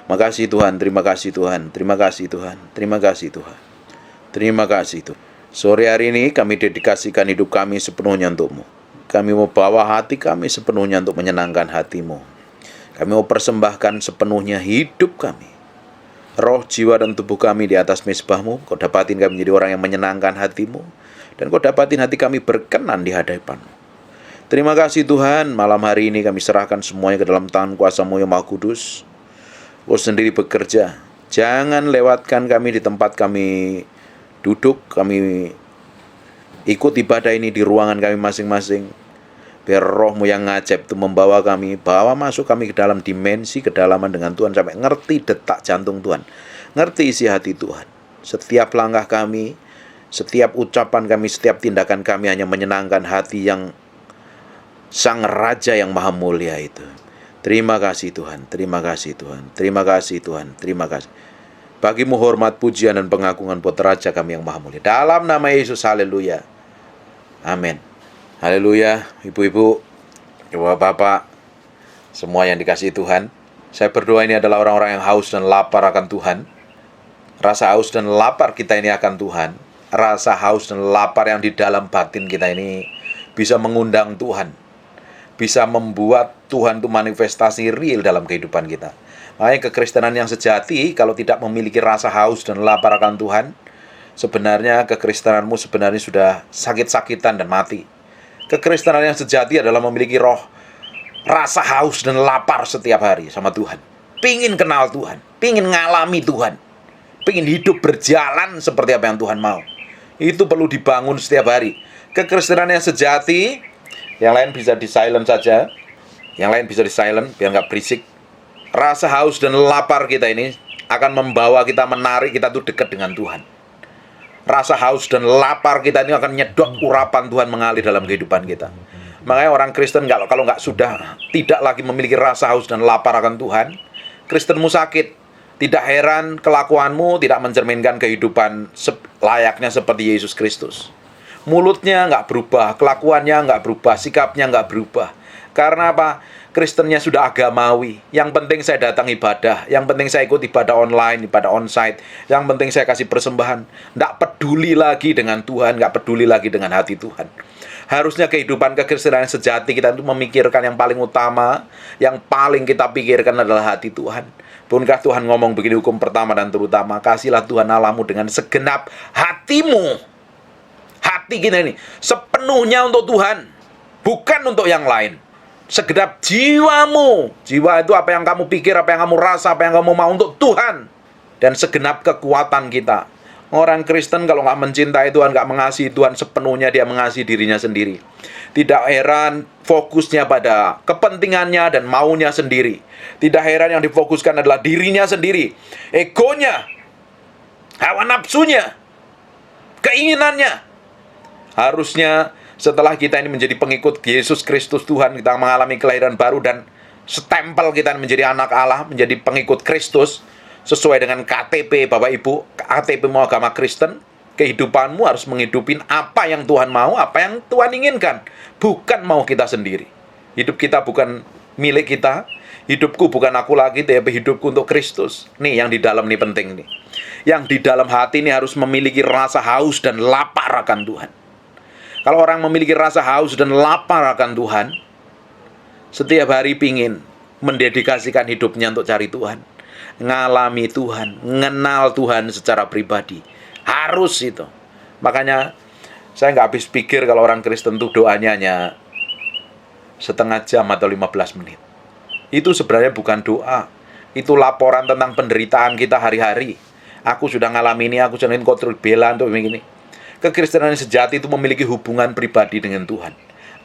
Makasih Tuhan, terima kasih Tuhan, terima kasih Tuhan, terima kasih Tuhan. Terima kasih Tuhan. Sore hari ini kami dedikasikan hidup kami sepenuhnya untuk-Mu. Kami mau bawa hati kami sepenuhnya untuk menyenangkan hati-Mu. Kami mau persembahkan sepenuhnya hidup kami. Roh, jiwa, dan tubuh kami di atas mezbah-Mu. Kau dapatin kami menjadi orang yang menyenangkan hati-Mu. Dan Kau dapatin hati kami berkenan di hadapan-Mu. Terima kasih Tuhan, malam hari ini kami serahkan semuanya ke dalam tangan kuasa-Mu yang Maha Kudus. Kau sendiri bekerja. Jangan lewatkan kami di tempat kami duduk, kami ikut ibadah ini di ruangan kami masing-masing. Biar Roh-Mu yang ngajak itu membawa kami, bawa masuk kami ke dalam dimensi kedalaman dengan Tuhan, sampai ngerti detak jantung Tuhan, ngerti isi hati Tuhan. Setiap langkah kami, setiap ucapan kami, setiap tindakan kami hanya menyenangkan hati yang Sang Raja yang Maha Mulia itu. Terima kasih Tuhan, terima kasih Tuhan, terima kasih Tuhan, terima kasih. Bagi-Mu hormat, pujian, dan pengagungan buat Raja kami yang Maha Mulia. Dalam nama Yesus, haleluya. Amin. Haleluya, ibu-ibu, bapak-bapak, semua yang dikasihi Tuhan. Saya berdoa ini adalah orang-orang yang haus dan lapar akan Tuhan. Rasa haus dan lapar kita ini akan Tuhan. Rasa haus dan lapar yang di dalam batin kita ini bisa mengundang Tuhan. Bisa membuat Tuhan itu manifestasi real dalam kehidupan kita. Makanya kekristenan yang sejati, kalau tidak memiliki rasa haus dan lapar akan Tuhan, sebenarnya kekristenanmu sebenarnya sudah sakit-sakitan dan mati. Kekristenan yang sejati adalah memiliki roh, rasa haus dan lapar setiap hari sama Tuhan. Pingin kenal Tuhan, pingin ngalami Tuhan, pingin hidup berjalan seperti apa yang Tuhan mau. Itu perlu dibangun setiap hari. Kekristenan yang sejati, yang lain bisa di silent saja, yang lain bisa di silent biar nggak berisik. Rasa haus dan lapar kita ini akan membawa kita, menarik kita tuh dekat dengan Tuhan. Rasa haus dan lapar kita ini akan nyedot urapan Tuhan mengalir dalam kehidupan kita. Makanya orang Kristen kalau nggak sudah tidak lagi memiliki rasa haus dan lapar akan Tuhan, Kristenmu sakit. Tidak heran kelakuanmu tidak mencerminkan kehidupan layaknya seperti Yesus Kristus. Mulutnya nggak berubah, kelakuannya nggak berubah, sikapnya nggak berubah. Karena apa? Kristennya sudah agamawi. Yang penting saya datang ibadah, yang penting saya ikut ibadah online, ibadah onsite, yang penting saya kasih persembahan. Nggak peduli lagi dengan Tuhan, nggak peduli lagi dengan hati Tuhan. Harusnya kehidupan kekristenan sejati kita itu memikirkan yang paling utama, yang paling kita pikirkan adalah hati Tuhan. Bukankah Tuhan ngomong begini, hukum pertama dan terutama, kasihlah Tuhan Allahmu dengan segenap hatimu. Hati kita ini sepenuhnya untuk Tuhan, bukan untuk yang lain. Segenap jiwamu. Jiwa itu apa yang kamu pikir, apa yang kamu rasa, apa yang kamu mau untuk Tuhan. Dan segenap kekuatan kita. Orang Kristen kalau nggak mencintai Tuhan, nggak mengasihi Tuhan sepenuhnya, dia mengasihi dirinya sendiri. Tidak heran fokusnya pada kepentingannya dan maunya sendiri. Tidak heran yang difokuskan adalah dirinya sendiri, egonya, hawa nafsunya, keinginannya. Harusnya setelah kita ini menjadi pengikut Yesus Kristus Tuhan, kita mengalami kelahiran baru dan stempel kita menjadi anak Allah, menjadi pengikut Kristus, sesuai dengan KTP Bapak Ibu, KTP-mu agama Kristen, kehidupanmu harus menghidupin apa yang Tuhan mau, apa yang Tuhan inginkan, bukan mau kita sendiri. Hidup kita bukan milik kita, hidupku bukan aku lagi, tapi hidupku untuk Kristus. Nih yang di dalam nih penting nih. Yang di dalam hati ini harus memiliki rasa haus dan lapar akan Tuhan. Kalau orang memiliki rasa haus dan lapar akan Tuhan, setiap hari pingin mendedikasikan hidupnya untuk cari Tuhan, ngalami Tuhan, mengenal Tuhan secara pribadi. Harus itu. Makanya saya nggak habis pikir kalau orang Kristen tuh doanya hanya setengah jam atau 15 menit. Itu sebenarnya bukan doa. Itu laporan tentang penderitaan kita hari-hari. Aku sudah ngalami ini, aku sudah kontrol bela untuk begini. Kekristenan yang sejati itu memiliki hubungan pribadi dengan Tuhan.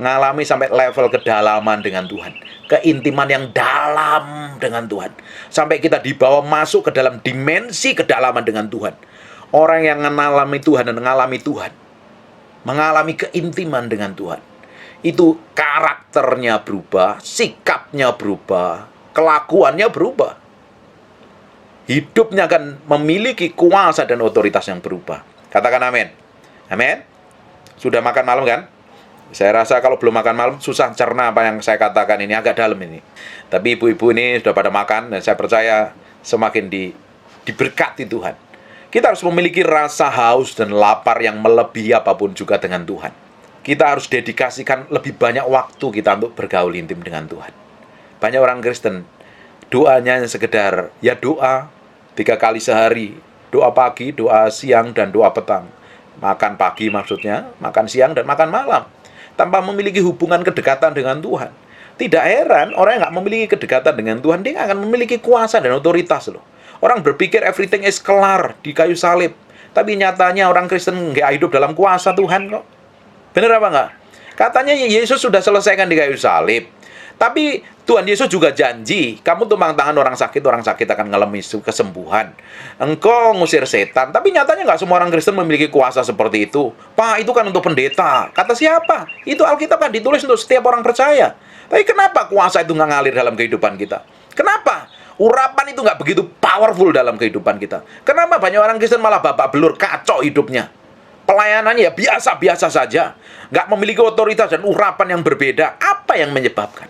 Ngalami sampai level kedalaman dengan Tuhan. Keintiman yang dalam dengan Tuhan. Sampai kita dibawa masuk ke dalam dimensi kedalaman dengan Tuhan. Orang yang mengalami Tuhan dan mengalami Tuhan, mengalami keintiman dengan Tuhan, itu karakternya berubah, sikapnya berubah, kelakuannya berubah. Hidupnya akan memiliki kuasa dan otoritas yang berubah. Katakan amin. Amin. Sudah makan malam kan? Saya rasa kalau belum makan malam susah cerna apa yang saya katakan ini, agak dalam ini. Tapi ibu-ibu ini sudah pada makan dan saya percaya semakin diberkati Tuhan. Kita harus memiliki rasa haus dan lapar yang melebihi apapun juga dengan Tuhan. Kita harus dedikasikan lebih banyak waktu kita untuk bergaul intim dengan Tuhan. Banyak orang Kristen, doanya yang sekedar, ya doa 3 kali sehari. Doa pagi, doa siang, dan doa petang. Makan pagi maksudnya, makan siang, dan makan malam. Tanpa memiliki hubungan kedekatan dengan Tuhan. Tidak heran, orang yang nggak memiliki kedekatan dengan Tuhan, dia akan memiliki kuasa dan otoritas loh. Orang berpikir everything is kelar di kayu salib. Tapi nyatanya orang Kristen nggak hidup dalam kuasa Tuhan kok. Bener apa nggak? Katanya Yesus sudah selesaikan di kayu salib. Tapi Tuhan Yesus juga janji, kamu tumpang tangan orang sakit akan mengalami kesembuhan. Engkau ngusir setan. Tapi nyatanya nggak semua orang Kristen memiliki kuasa seperti itu. Pak, itu kan untuk pendeta. Kata siapa? Itu Alkitab kan ditulis untuk setiap orang percaya. Tapi kenapa kuasa itu nggak ngalir dalam kehidupan kita? Kenapa? Urapan itu nggak begitu powerful dalam kehidupan kita. Kenapa banyak orang Kristen malah babak belur, kacau hidupnya? Pelayanannya ya biasa-biasa saja. Nggak memiliki otoritas dan urapan yang berbeda. Apa yang menyebabkan?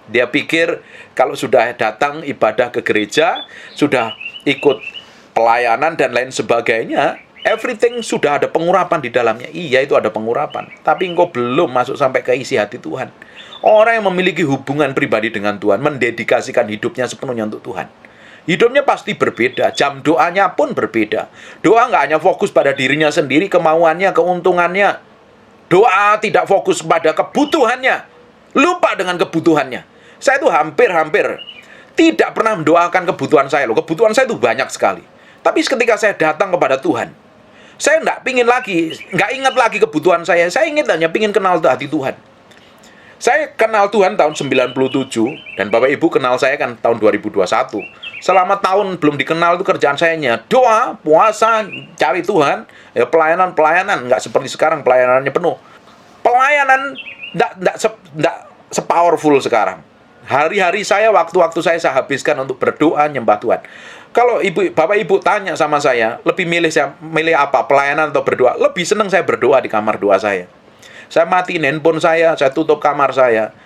Dia pikir kalau sudah datang ibadah ke gereja, sudah ikut pelayanan dan lain sebagainya, everything sudah ada pengurapan di dalamnya. Iya, itu ada pengurapan. Tapi engkau belum masuk sampai ke isi hati Tuhan. Orang yang memiliki hubungan pribadi dengan Tuhan, mendedikasikan hidupnya sepenuhnya untuk Tuhan. Hidupnya pasti berbeda, jam doanya pun berbeda. Doa nggak hanya fokus pada dirinya sendiri, kemauannya, keuntungannya. Doa tidak fokus pada kebutuhannya. Lupa dengan kebutuhannya. Saya itu hampir tidak pernah mendoakan kebutuhan saya loh. Kebutuhan saya itu banyak sekali. Tapi ketika saya datang kepada Tuhan, saya nggak ingat lagi kebutuhan saya. Saya ingin hanya ingin kenal hati Tuhan. Saya kenal Tuhan tahun 97, dan Bapak Ibu kenal saya kan tahun 2021. Selama tahun belum dikenal itu kerjaan saya hanya doa, puasa, cari Tuhan, ya pelayanan, nggak seperti sekarang pelayanannya penuh. Pelayanan nggak sepowerful sekarang. Hari-hari saya, waktu-waktu saya habiskan untuk berdoa, nyembah Tuhan. Kalau Bapak Ibu tanya sama saya, lebih milih apa, pelayanan atau berdoa? Lebih senang saya berdoa di kamar doa saya. Saya matiin handphone saya tutup kamar saya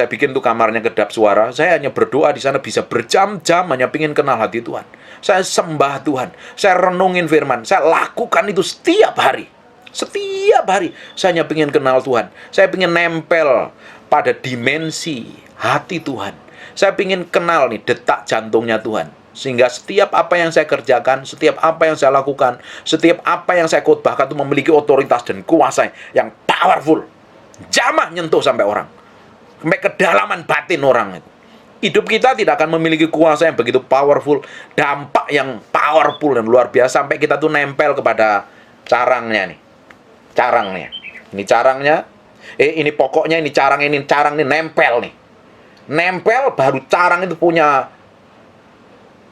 bikin tuh kamarnya kedap suara. Saya hanya berdoa di sana bisa berjam-jam, hanya pingin kenal hati Tuhan. Saya sembah Tuhan, saya renungin firman, saya lakukan itu setiap hari. Setiap hari, saya hanya pingin kenal Tuhan. Saya pingin nempel pada dimensi hati Tuhan. Saya pingin kenal nih detak jantungnya Tuhan. Sehingga setiap apa yang saya kerjakan, setiap apa yang saya lakukan, setiap apa yang saya khotbahkan itu memiliki otoritas dan kuasa yang powerful. Jamah nyentuh sampai orang. Sampai kedalaman batin orang itu. Hidup kita tidak akan memiliki kuasa yang begitu powerful, dampak yang powerful dan luar biasa sampai kita tuh nempel kepada carangnya nih. Carangnya. Ini carangnya. Ini pokoknya ini carang nih nempel nih. Nempel baru carang itu punya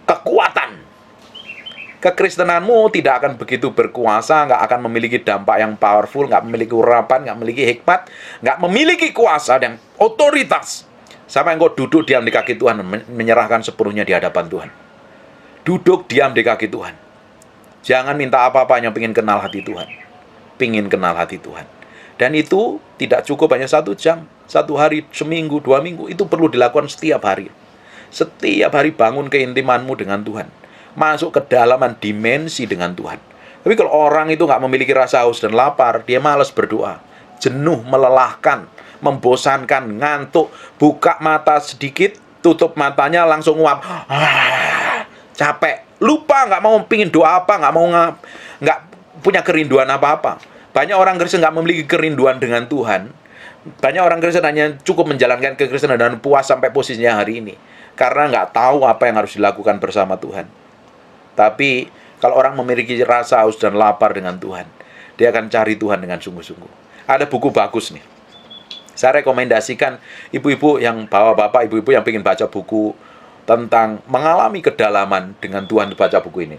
kekuatan. Kekristenanmu tidak akan begitu berkuasa, nggak akan memiliki dampak yang powerful, nggak memiliki urapan, nggak memiliki hikmat, nggak memiliki kuasa dan otoritas. Sampai engkau duduk diam di kaki Tuhan, menyerahkan sepenuhnya di hadapan Tuhan. Duduk diam di kaki Tuhan. Jangan minta apa-apa, hanya pengen kenal hati Tuhan. Pingin kenal hati Tuhan. Dan itu tidak cukup hanya 1 jam, 1 hari, seminggu, 2 minggu. Itu perlu dilakukan setiap hari. Setiap hari bangun keintimanmu dengan Tuhan. Masuk ke dalaman dimensi dengan Tuhan. Tapi kalau orang itu nggak memiliki rasa haus dan lapar, dia malas berdoa. Jenuh, melelahkan, membosankan, ngantuk, buka mata sedikit, tutup matanya langsung nguap. Capek, lupa, nggak mau pingin doa apa, nggak punya kerinduan apa-apa. Banyak orang Kristen nggak memiliki kerinduan dengan Tuhan. Banyak orang Kristen hanya cukup menjalankan kekristenan dan puas sampai posisinya hari ini. Karena nggak tahu apa yang harus dilakukan bersama Tuhan. Tapi kalau orang memiliki rasa haus dan lapar dengan Tuhan, dia akan cari Tuhan dengan sungguh-sungguh. Ada buku bagus nih. Saya rekomendasikan ibu-ibu yang bapak-bapak, ibu-ibu yang ingin baca buku tentang mengalami kedalaman dengan Tuhan, baca buku ini.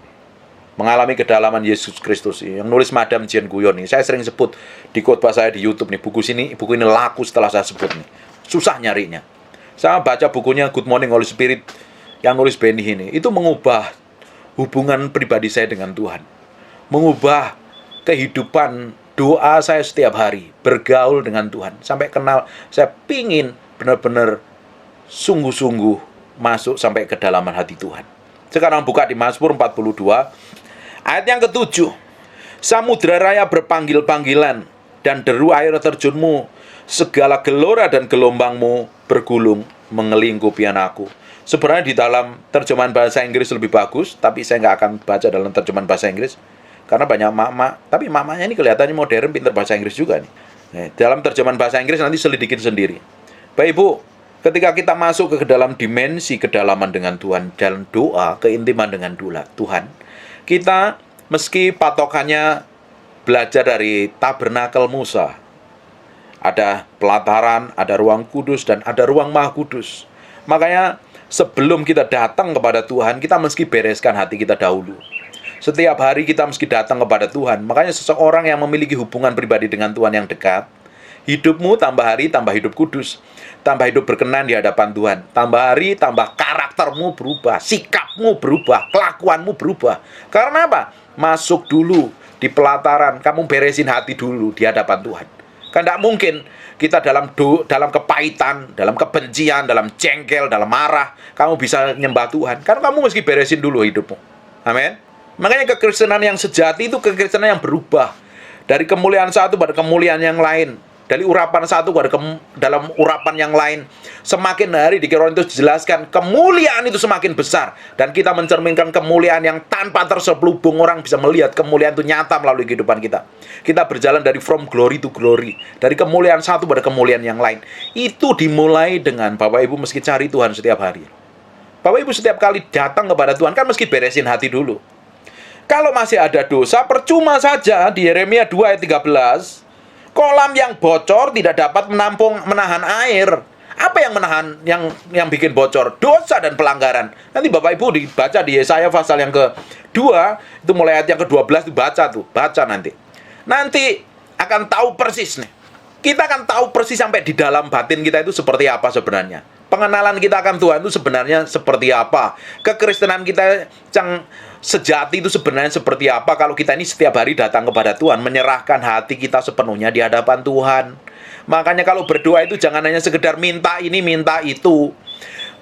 Mengalami kedalaman Yesus Kristus. Yang nulis Madam Jean Guyon nih. Saya sering sebut di khotbah saya di YouTube nih. Buku ini laku setelah saya sebut nih. Susah nyarinya. Saya baca bukunya Good Morning Holy Spirit yang nulis Benny ini. Itu mengubah hubungan pribadi saya dengan Tuhan. Mengubah kehidupan doa saya setiap hari. Bergaul dengan Tuhan. Sampai kenal. Saya pingin benar-benar sungguh-sungguh masuk sampai kedalaman hati Tuhan. Sekarang buka di Mazmur 42, ayat yang ke-7. Samudra raya berpanggil-panggilan, dan deru air terjunmu, segala gelora dan gelombangmu bergulung mengelingkupi aku. Sebenarnya di dalam terjemahan bahasa Inggris lebih bagus, tapi saya nggak akan baca dalam terjemahan bahasa Inggris, karena banyak mak-mak, tapi mak-maknya ini kelihatannya modern, pintar bahasa Inggris juga nih. Dalam terjemahan bahasa Inggris nanti selidikin sendiri. Baik Ibu, ketika kita masuk ke dalam dimensi kedalaman dengan Tuhan, dalam doa, keintiman dengan Tuhan, kita meski patokannya belajar dari tabernakel Musa, ada pelataran, ada ruang kudus, dan ada ruang maha kudus. Makanya sebelum kita datang kepada Tuhan, kita mesti bereskan hati kita dahulu. Setiap hari kita mesti datang kepada Tuhan. Makanya seseorang yang memiliki hubungan pribadi dengan Tuhan yang dekat, hidupmu tambah hari tambah hidup kudus, tambah hidup berkenan di hadapan Tuhan. Tambah hari tambah karaktermu berubah, sikapmu berubah, kelakuanmu berubah. Karena apa? Masuk dulu di pelataran, kamu beresin hati dulu di hadapan Tuhan. Kan tidak mungkin kita dalam kepahitan, dalam kebencian, dalam jengkel, dalam marah, kamu bisa nyembah Tuhan. Karena kamu mesti beresin dulu hidupmu. Amin. Makanya kekristenan yang sejati itu kekristenan yang berubah. Dari kemuliaan satu pada kemuliaan yang lain. Dari urapan satu pada dalam urapan yang lain. Semakin hari di Korintus dijelaskan, kemuliaan itu semakin besar. Dan kita mencerminkan kemuliaan yang tanpa terselubung, orang bisa melihat kemuliaan itu nyata melalui kehidupan kita. Kita berjalan dari from glory to glory. Dari kemuliaan satu pada kemuliaan yang lain. Itu dimulai dengan Bapak Ibu mesti cari Tuhan setiap hari. Bapak Ibu setiap kali datang kepada Tuhan kan mesti beresin hati dulu. Kalau masih ada dosa, percuma saja. Di Yeremia 2 ayat 13, kolam yang bocor tidak dapat menahan air. Apa yang menahan, yang bikin bocor? Dosa dan pelanggaran. Nanti Bapak Ibu dibaca di Yesaya pasal yang ke-2, itu mulai ayat yang ke-12 baca nanti. Nanti akan tahu persis nih. Kita akan tahu persis sampai di dalam batin kita itu seperti apa sebenarnya. Pengenalan kita akan Tuhan itu sebenarnya seperti apa. Kekristenan kita yang sejati itu sebenarnya seperti apa kalau kita ini setiap hari datang kepada Tuhan, menyerahkan hati kita sepenuhnya di hadapan Tuhan. Makanya kalau berdoa itu jangan hanya sekedar minta ini, minta itu.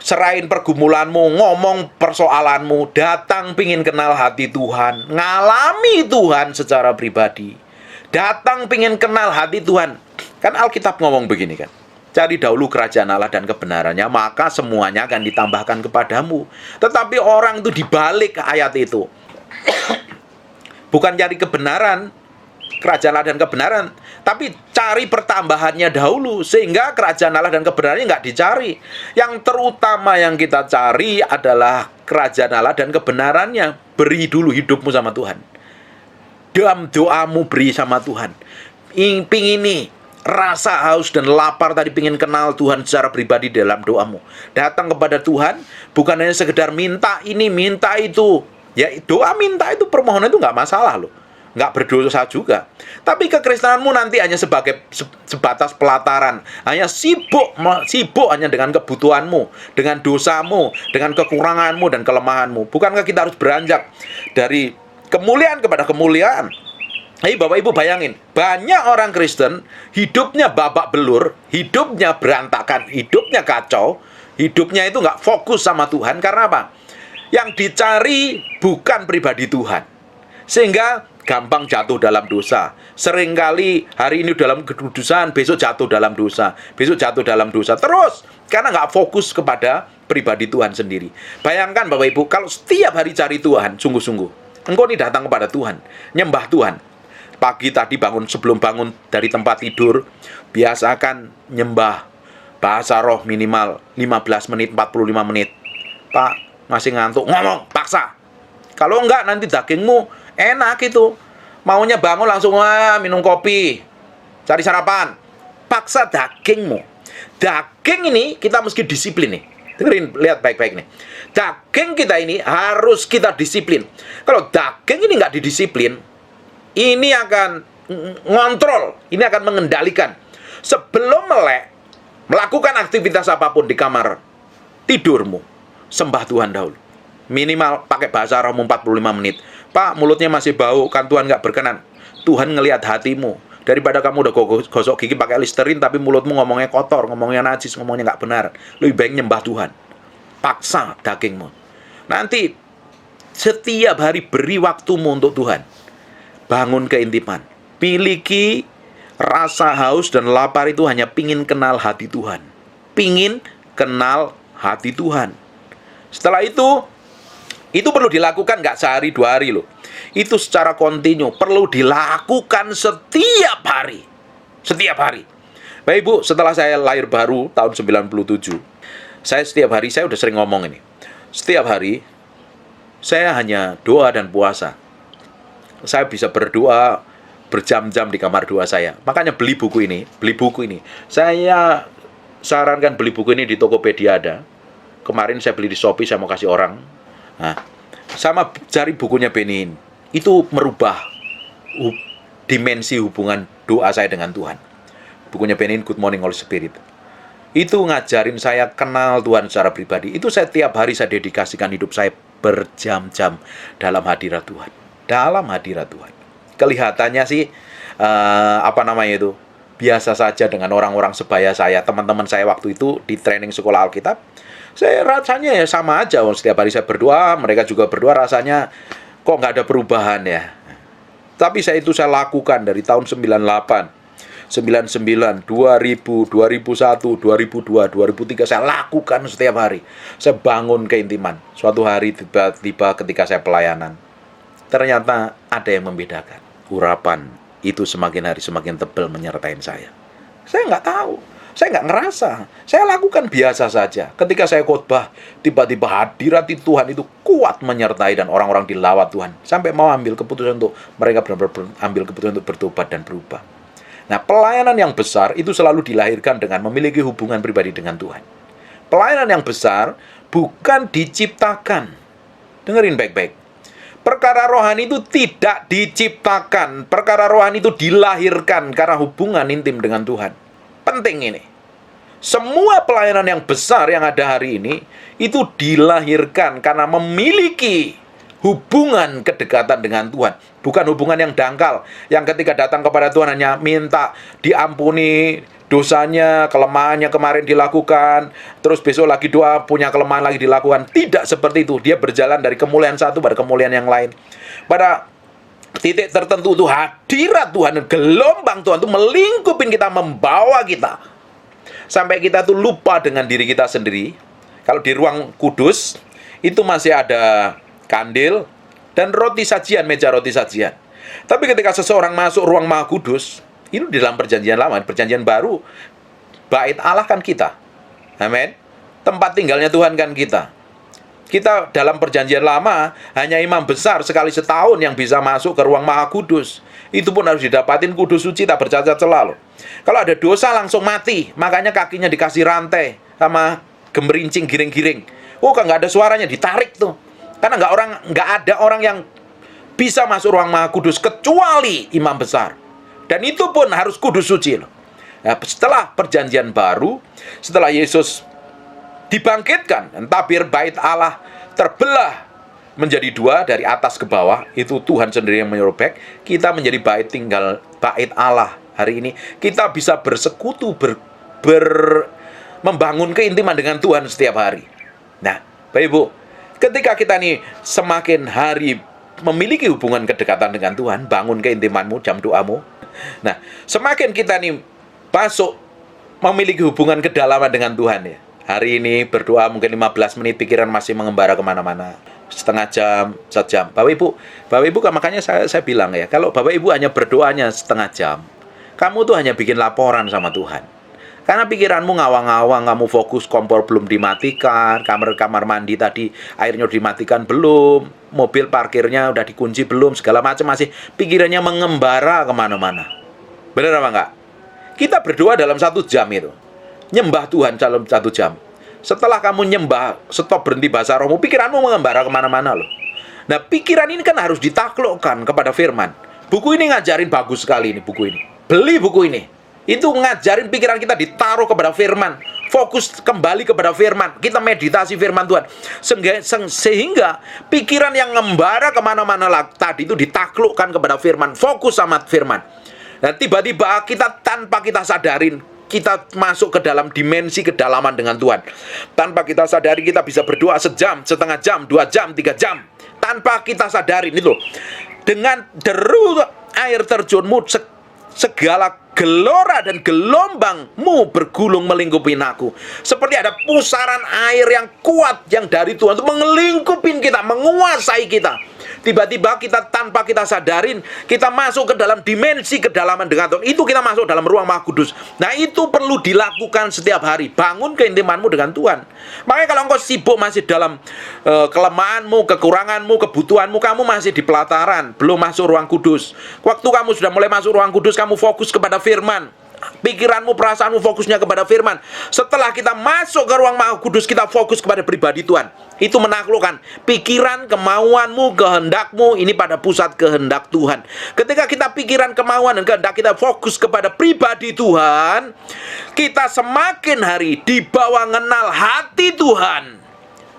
Serahin pergumulanmu, ngomong persoalanmu, datang pingin kenal hati Tuhan, ngalami Tuhan secara pribadi. Datang pingin kenal hati Tuhan. Kan Alkitab ngomong begini kan, cari dahulu kerajaan Allah dan kebenarannya, maka semuanya akan ditambahkan kepadamu. Tetapi orang itu dibalik ayat itu. Bukan cari kebenaran, kerajaan Allah dan kebenaran, tapi cari pertambahannya dahulu, sehingga kerajaan Allah dan kebenarannya nggak dicari. Yang terutama yang kita cari adalah kerajaan Allah dan kebenarannya. Beri dulu hidupmu sama Tuhan. Dalam doamu beri sama Tuhan. Pingin nih, rasa haus dan lapar tadi, pingin kenal Tuhan secara pribadi dalam doamu. Datang kepada Tuhan, bukan hanya sekedar minta ini, minta itu. Ya, doa minta itu, permohonan itu nggak masalah loh. Nggak berdosa juga. Tapi kekristenanmu nanti hanya sebatas pelataran. Hanya sibuk hanya dengan kebutuhanmu, dengan dosamu, dengan kekuranganmu dan kelemahanmu. Bukankah kita harus beranjak dari kemuliaan kepada kemuliaan? Bapak Ibu bayangin, banyak orang Kristen hidupnya babak belur, hidupnya berantakan, hidupnya kacau, hidupnya itu nggak fokus sama Tuhan. Karena apa? Yang dicari bukan pribadi Tuhan, sehingga gampang jatuh dalam dosa. Seringkali hari ini dalam kekudusan, besok jatuh dalam dosa, besok jatuh dalam dosa terus, karena nggak fokus kepada pribadi Tuhan sendiri. Bayangkan Bapak Ibu, kalau setiap hari cari Tuhan, sungguh-sungguh, engkau ini datang kepada Tuhan, nyembah Tuhan. Pagi tadi sebelum bangun dari tempat tidur, biasakan nyembah bahasa roh minimal 15 menit, 45 menit. Pak, masih ngantuk, ngomong, paksa. Kalau enggak, nanti dagingmu enak itu. Maunya bangun langsung minum kopi, cari sarapan. Paksa dagingmu. Daging ini kita mesti disiplin nih. Dengerin, lihat baik-baik nih. Daging kita ini harus kita disiplin. Kalau daging ini nggak didisiplin, ini akan ngontrol, ini akan mengendalikan. Sebelum melek, melakukan aktivitas apapun di kamar tidurmu, sembah Tuhan dahulu. Minimal pakai bahasa rohmu 45 menit. Pak, mulutnya masih bau, kan Tuhan nggak berkenan. Tuhan ngelihat hatimu. Daripada kamu udah gosok gigi pakai Listerine, tapi mulutmu ngomongnya kotor, ngomongnya najis, ngomongnya nggak benar. Lebih baik nyembah Tuhan. Paksa dagingmu. Nanti Setiap hari beri waktumu untuk Tuhan. Bangun keintiman. Miliki rasa haus dan lapar itu hanya pingin kenal hati Tuhan. Pingin kenal hati Tuhan. Setelah itu perlu dilakukan nggak sehari 2 hari loh. Itu secara kontinu, perlu dilakukan setiap hari. Setiap hari. Bapak Ibu, setelah saya lahir baru tahun 97, saya setiap hari, saya udah sering ngomong ini. Setiap hari, saya hanya doa dan puasa. Saya bisa berdoa berjam-jam di kamar doa saya. Makanya beli buku ini. Saya sarankan beli buku ini di Tokopedia ada. Kemarin saya beli di Shopee, saya mau kasih orang. Nah, sama cari bukunya Benin. Itu merubah dimensi hubungan doa saya dengan Tuhan. Bukunya Benin, Good Morning Holy Spirit. Itu ngajarin saya kenal Tuhan secara pribadi. Itu saya tiap hari saya dedikasikan hidup saya berjam-jam dalam hadirat Tuhan. Dalam hadirat Tuhan. Kelihatannya sih, biasa saja dengan orang-orang sebaya saya, teman-teman saya waktu itu di training sekolah Alkitab. Saya rasanya ya sama aja. Setiap hari saya berdoa, mereka juga berdoa, rasanya kok nggak ada perubahan ya. Tapi saya lakukan dari tahun 98, 99, 2000, 2001, 2002, 2003, saya lakukan setiap hari. Saya bangun keintiman. Suatu hari tiba-tiba ketika saya pelayanan, ternyata ada yang membedakan. Urapan itu semakin hari semakin tebal menyertai saya. Saya nggak tahu. Saya nggak ngerasa. Saya lakukan biasa saja. Ketika saya khotbah, tiba-tiba hadirat Tuhan itu kuat menyertai dan orang-orang dilawat Tuhan. Sampai mau ambil keputusan untuk mereka benar-benar ambil keputusan untuk bertobat dan berubah. Nah, pelayanan yang besar itu selalu dilahirkan dengan memiliki hubungan pribadi dengan Tuhan. Pelayanan yang besar bukan diciptakan. Dengerin baik-baik. Perkara rohani itu tidak diciptakan. Perkara rohani itu dilahirkan karena hubungan intim dengan Tuhan. Penting ini. Semua pelayanan yang besar yang ada hari ini itu dilahirkan karena memiliki hubungan kedekatan dengan Tuhan. Bukan hubungan yang dangkal, yang ketika datang kepada Tuhan hanya minta diampuni dosanya, kelemahannya kemarin dilakukan, terus besok lagi doa punya kelemahan lagi dilakukan. Tidak seperti itu. Dia berjalan dari kemuliaan satu pada kemuliaan yang lain. Pada titik tertentu itu hadirat Tuhan dan gelombang Tuhan itu melingkupin kita, membawa kita sampai kita tuh lupa dengan diri kita sendiri. Kalau di ruang kudus itu masih ada kandil dan roti sajian, meja roti sajian. Tapi ketika seseorang masuk ruang Maha Kudus, itu di dalam perjanjian lama, perjanjian baru, bait Allah kan kita. Amin. Tempat tinggalnya Tuhan kan kita. Kita dalam perjanjian lama hanya imam besar sekali setahun yang bisa masuk ke ruang Maha Kudus. Itu pun harus didapatin kudus suci, tak bercacat celah loh. Kalau ada dosa langsung mati, makanya kakinya dikasih rantai sama gemerincing giring-giring. Oh, kan nggak ada suaranya, ditarik tuh. Karena nggak ada orang yang bisa masuk ruang Maha Kudus kecuali imam besar. Dan itu pun harus kudus suci loh. Nah, setelah perjanjian baru, setelah Yesus dibangkitkan, dan tabir bait Allah terbelah menjadi 2 dari atas ke bawah, itu Tuhan sendiri yang menyerobek, kita menjadi bait Allah. Hari ini kita bisa bersekutu, membangun keintiman dengan Tuhan setiap hari. Nah, Bapak Ibu, ketika kita nih semakin hari memiliki hubungan kedekatan dengan Tuhan, bangun keintimanmu, jam doamu. Nah, semakin kita nih masuk memiliki hubungan kedalaman dengan Tuhan ya. Hari ini berdoa mungkin 15 menit, pikiran masih mengembara kemana-mana. Setengah jam, 1 jam. Bapak Ibu kan makanya saya bilang ya, kalau Bapak Ibu hanya berdoanya setengah jam, kamu tuh hanya bikin laporan sama Tuhan. Karena pikiranmu ngawang-ngawang, kamu fokus kompor belum dimatikan, kamar mandi tadi airnya dimatikan belum, mobil parkirnya udah dikunci belum, segala macam masih pikirannya mengembara kemana-mana. Benar apa enggak? Kita berdoa dalam 1 jam itu. Nyembah Tuhan dalam 1 jam. Setelah kamu nyembah, stop berhenti bahasa rohmu, pikiranmu mengembara kemana-mana loh. Nah, pikiran ini kan harus ditaklukkan kepada firman. Buku ini ngajarin bagus sekali ini, buku ini. Beli buku ini. Itu ngajarin pikiran kita ditaruh kepada firman. Fokus kembali kepada firman. Kita meditasi firman Tuhan. Sehingga pikiran yang ngembara kemana-mana tadi itu ditaklukkan kepada firman. Fokus sama firman. Dan tiba-tiba kita tanpa kita sadarin, kita masuk ke dalam dimensi kedalaman dengan Tuhan. Tanpa kita sadari kita bisa berdoa sejam, setengah jam, 2 jam, 3 jam. tanpa kita sadarin itu loh. Dengan deru air terjunmu, segala gelora dan gelombangmu bergulung melingkupi aku. Seperti ada pusaran air yang kuat yang dari Tuhan itu mengelingkupin kita, menguasai kita. Tiba-tiba kita tanpa kita sadarin, kita masuk ke dalam dimensi kedalaman dengan Tuhan. Itu kita masuk dalam ruang Maha Kudus. Nah, itu perlu dilakukan setiap hari. Bangun keintimanmu dengan Tuhan. Makanya kalau engkau sibuk masih dalam kelemahanmu, kekuranganmu, kebutuhanmu, kamu masih di pelataran, belum masuk ruang kudus. Waktu kamu sudah mulai masuk ruang kudus, kamu fokus kepada firman. Pikiranmu, perasaanmu fokusnya kepada firman. Setelah kita masuk ke ruang Maha Kudus, kita fokus kepada pribadi Tuhan. Itu menaklukkan pikiran, kemauanmu, kehendakmu ini pada pusat kehendak Tuhan. Ketika kita pikiran, kemauan, dan kehendak kita fokus kepada pribadi Tuhan, kita semakin hari dibawa mengenal hati Tuhan.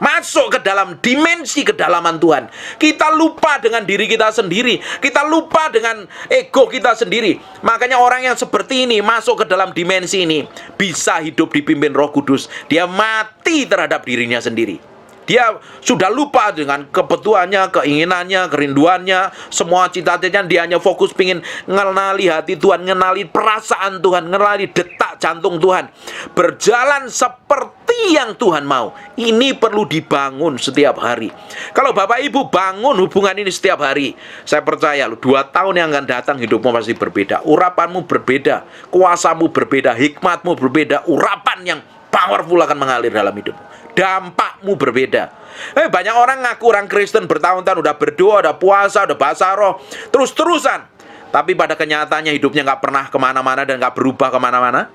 Masuk ke dalam dimensi kedalaman Tuhan. Kita lupa dengan diri kita sendiri. Kita lupa dengan ego kita sendiri. Makanya orang yang seperti ini masuk ke dalam dimensi ini bisa hidup dipimpin Roh Kudus. Dia mati terhadap dirinya sendiri. Dia sudah lupa dengan kebutuhannya, keinginannya, kerinduannya, semua cita-citanya. Dia hanya fokus pingin ngenali hati Tuhan, ngenali perasaan Tuhan, ngenali detak jantung Tuhan. Berjalan seperti yang Tuhan mau. Ini perlu dibangun setiap hari. Kalau Bapak Ibu bangun hubungan ini setiap hari, saya percaya 2 tahun yang akan datang hidupmu pasti berbeda. Urapanmu berbeda, kuasamu berbeda, hikmatmu berbeda, urapan yang powerful akan mengalir dalam hidupmu. Dampakmu berbeda. Banyak orang ngaku orang Kristen bertahun-tahun, udah berdoa, udah puasa, udah bahasa roh, terus-terusan. Tapi pada kenyataannya hidupnya nggak pernah kemana-mana dan nggak berubah kemana-mana.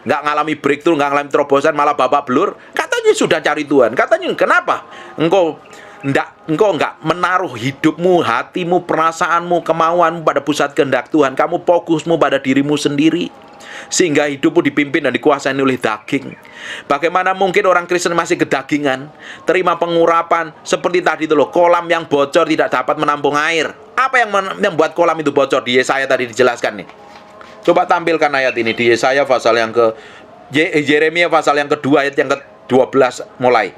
Nggak ngalami breakthrough, nggak ngalami terobosan, malah babak belur. Katanya sudah cari Tuhan. Katanya kenapa? Engkau nggak menaruh hidupmu, hatimu, perasaanmu, kemauanmu pada pusat kehendak Tuhan. Kamu fokusmu pada dirimu sendiri, sehingga hidupmu dipimpin dan dikuasai oleh daging. Bagaimana mungkin orang Kristen masih kedagingan, terima pengurapan seperti tadi itu loh, kolam yang bocor tidak dapat menampung air. Apa yang membuat kolam itu bocor? Di Yesaya tadi dijelaskan nih. Coba tampilkan ayat ini di Yesaya pasal yang Yeremia pasal yang kedua ayat yang ke-12 mulai.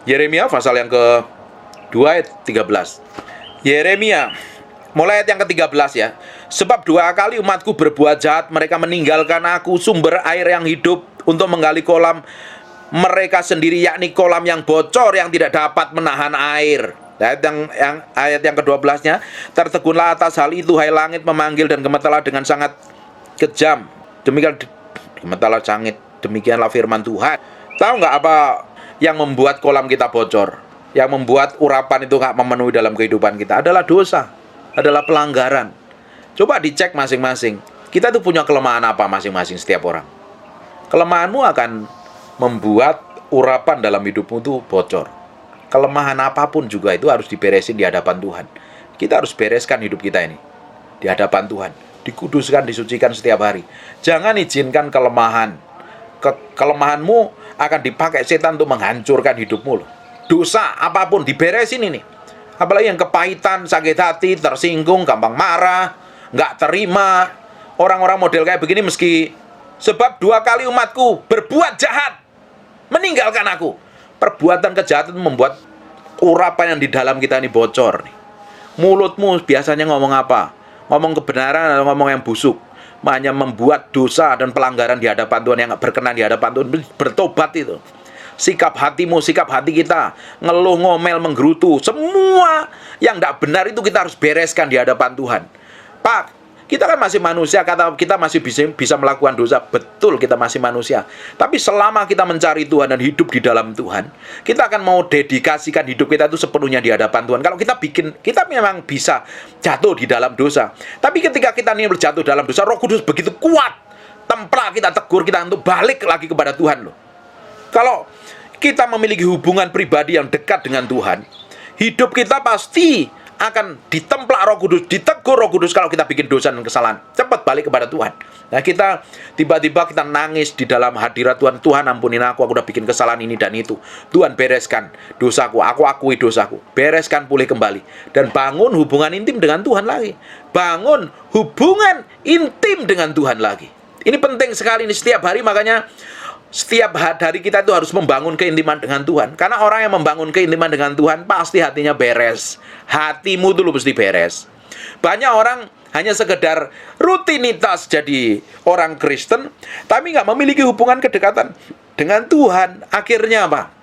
Yeremia pasal yang ke-2 ayat 13. Yeremia mulai ayat yang ke-13 ya. Sebab 2 kali umatku berbuat jahat, mereka meninggalkan aku, sumber air yang hidup, untuk menggali kolam mereka sendiri, yakni kolam yang bocor yang tidak dapat menahan air. Ayat yang ke-12-nya, tertegunlah atas hal itu, hai langit, memanggil dan gemetarlah dengan sangat kejam. Demikian gemetarlah langit, demikianlah firman Tuhan. Tahu nggak apa yang membuat kolam kita bocor? Yang membuat urapan itu nggak memenuhi dalam kehidupan kita adalah dosa, adalah pelanggaran. Coba dicek masing-masing. Kita tuh punya kelemahan apa masing-masing setiap orang. Kelemahanmu akan membuat urapan dalam hidupmu itu bocor. Kelemahan apapun juga itu harus diberesin di hadapan Tuhan. Kita harus bereskan hidup kita ini di hadapan Tuhan. Dikuduskan, disucikan setiap hari. Jangan izinkan kelemahan. Kelemahanmu akan dipakai setan untuk menghancurkan hidupmu loh. Dosa apapun diberesin ini. Apalagi yang kepahitan, sakit hati, tersinggung, gampang marah, nggak terima. Orang-orang model kayak begini meski sebab 2 kali umatku berbuat jahat, meninggalkan aku. Perbuatan kejahatan membuat urapan yang di dalam kita ini bocor nih. Mulutmu biasanya ngomong apa? Ngomong kebenaran atau ngomong yang busuk? Hanya membuat dosa dan pelanggaran di hadapan Tuhan, yang berkenan di hadapan Tuhan. Bertobat itu. Sikap hatimu, sikap hati kita, ngeluh, ngomel, menggerutu, semua yang tidak benar itu kita harus bereskan di hadapan Tuhan. Pak, kita kan masih manusia, kata kita masih bisa melakukan dosa. Betul, kita masih manusia. Tapi selama kita mencari Tuhan dan hidup di dalam Tuhan, kita akan mau dedikasikan hidup kita itu sepenuhnya di hadapan Tuhan. Kalau kita memang bisa jatuh di dalam dosa. Tapi ketika kita ini berjatuh dalam dosa, Roh Kudus begitu kuat, templah kita, tegur kita untuk balik lagi kepada Tuhan loh. Kalau kita memiliki hubungan pribadi yang dekat dengan Tuhan, hidup kita pasti akan ditemplak Roh Kudus, ditegur Roh Kudus kalau kita bikin dosa dan kesalahan. Cepat balik kepada Tuhan. Nah, kita tiba-tiba kita nangis di dalam hadirat Tuhan. Tuhan, ampunin aku udah bikin kesalahan ini dan itu. Tuhan, bereskan dosaku, aku akui dosaku. Bereskan, pulih kembali. Dan bangun hubungan intim dengan Tuhan lagi. Bangun hubungan intim dengan Tuhan lagi. Ini penting sekali ini setiap hari, makanya Setiap hari kita itu harus membangun keintiman dengan Tuhan. Karena orang yang membangun keintiman dengan Tuhan pasti hatinya beres. Hatimu dulu mesti beres. Banyak orang hanya sekedar rutinitas jadi orang Kristen, tapi nggak memiliki hubungan kedekatan dengan Tuhan. Akhirnya apa?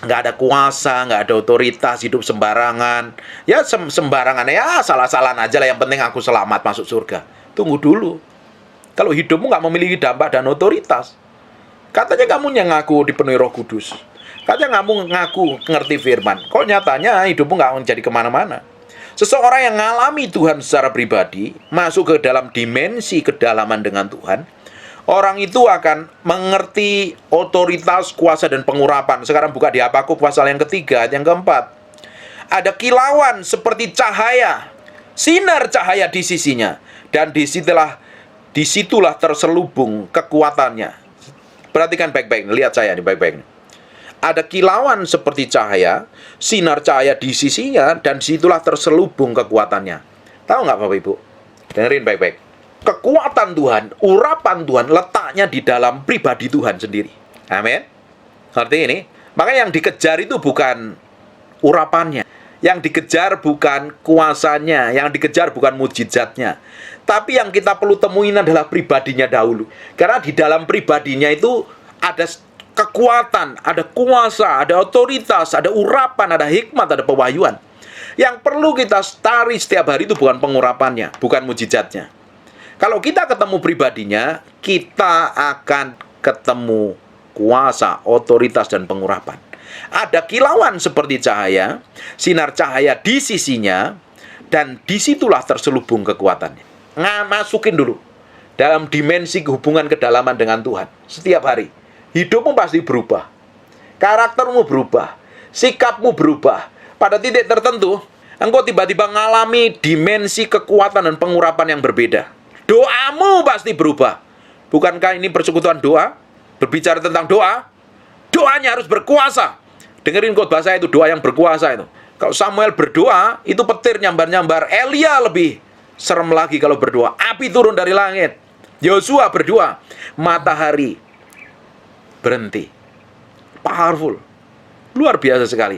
Nggak ada kuasa, nggak ada otoritas, hidup sembarangan. Ya sembarangan, ya salah-salahan aja lah. Yang penting aku selamat masuk surga. Tunggu dulu. Kalau hidupmu nggak memiliki dampak dan otoritas, katanya kamu yang ngaku dipenuhi Roh Kudus, katanya kamu ngaku ngerti firman, kok nyatanya hidupmu nggak menjadi kemana-mana. Seseorang yang ngalami Tuhan secara pribadi, masuk ke dalam dimensi kedalaman dengan Tuhan, orang itu akan mengerti otoritas, kuasa, dan pengurapan. Sekarang buka di Habakuk pasal yang ketiga, yang keempat. Ada kilauan seperti cahaya, sinar cahaya di sisinya, dan disitulah terselubung kekuatannya. Perhatikan baik-baik, lihat saya nih baik-baik. Ada kilauan seperti cahaya, sinar cahaya di sisinya, dan disitulah terselubung kekuatannya. Tahu nggak Bapak Ibu? Dengerin baik-baik. Kekuatan Tuhan, urapan Tuhan letaknya di dalam pribadi Tuhan sendiri. Amin. Ngerti ini? Makanya yang dikejar itu bukan urapannya, yang dikejar bukan kuasanya, yang dikejar bukan mujizatnya. Tapi yang kita perlu temuin adalah pribadinya dahulu. Karena di dalam pribadinya itu ada kekuatan, ada kuasa, ada otoritas, ada urapan, ada hikmat, ada pewahyuan. Yang perlu kita cari setiap hari itu bukan pengurapannya, bukan mujizatnya. Kalau kita ketemu pribadinya, kita akan ketemu kuasa, otoritas, dan pengurapan. Ada kilauan seperti cahaya, sinar cahaya di sisinya, dan disitulah terselubung kekuatannya. Masukin dulu dalam dimensi hubungan kedalaman dengan Tuhan. Setiap hari hidupmu pasti berubah, karaktermu berubah, sikapmu berubah. Pada titik tertentu engkau tiba-tiba mengalami dimensi kekuatan dan pengurapan yang berbeda. Doamu pasti berubah. Bukankah ini persekutuan doa? Berbicara tentang doa, doanya harus berkuasa. Dengerin khotbah saya itu, doa yang berkuasa itu. Kalau Samuel berdoa, itu petir nyambar-nyambar. Elia lebih serem lagi kalau berdoa. Api turun dari langit. Yosua berdoa, matahari berhenti. Powerful. Luar biasa sekali.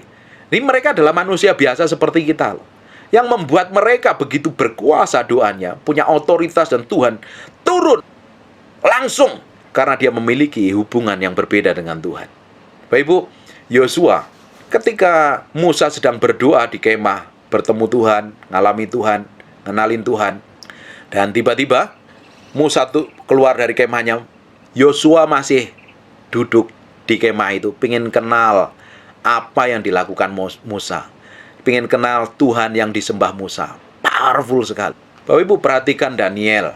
Ini mereka adalah manusia biasa seperti kita loh. Yang membuat mereka begitu berkuasa doanya, punya otoritas, dan Tuhan turun langsung karena dia memiliki hubungan yang berbeda dengan Tuhan. Bapak Ibu, Yosua ketika Musa sedang berdoa di kemah, bertemu Tuhan, ngalami Tuhan, ngenalin Tuhan, dan tiba-tiba Musa tuh keluar dari kemahnya. Yosua masih duduk di kemah itu, pengen kenal apa yang dilakukan Musa, pengen kenal Tuhan yang disembah Musa. Powerful sekali. Bapak Ibu, perhatikan Daniel,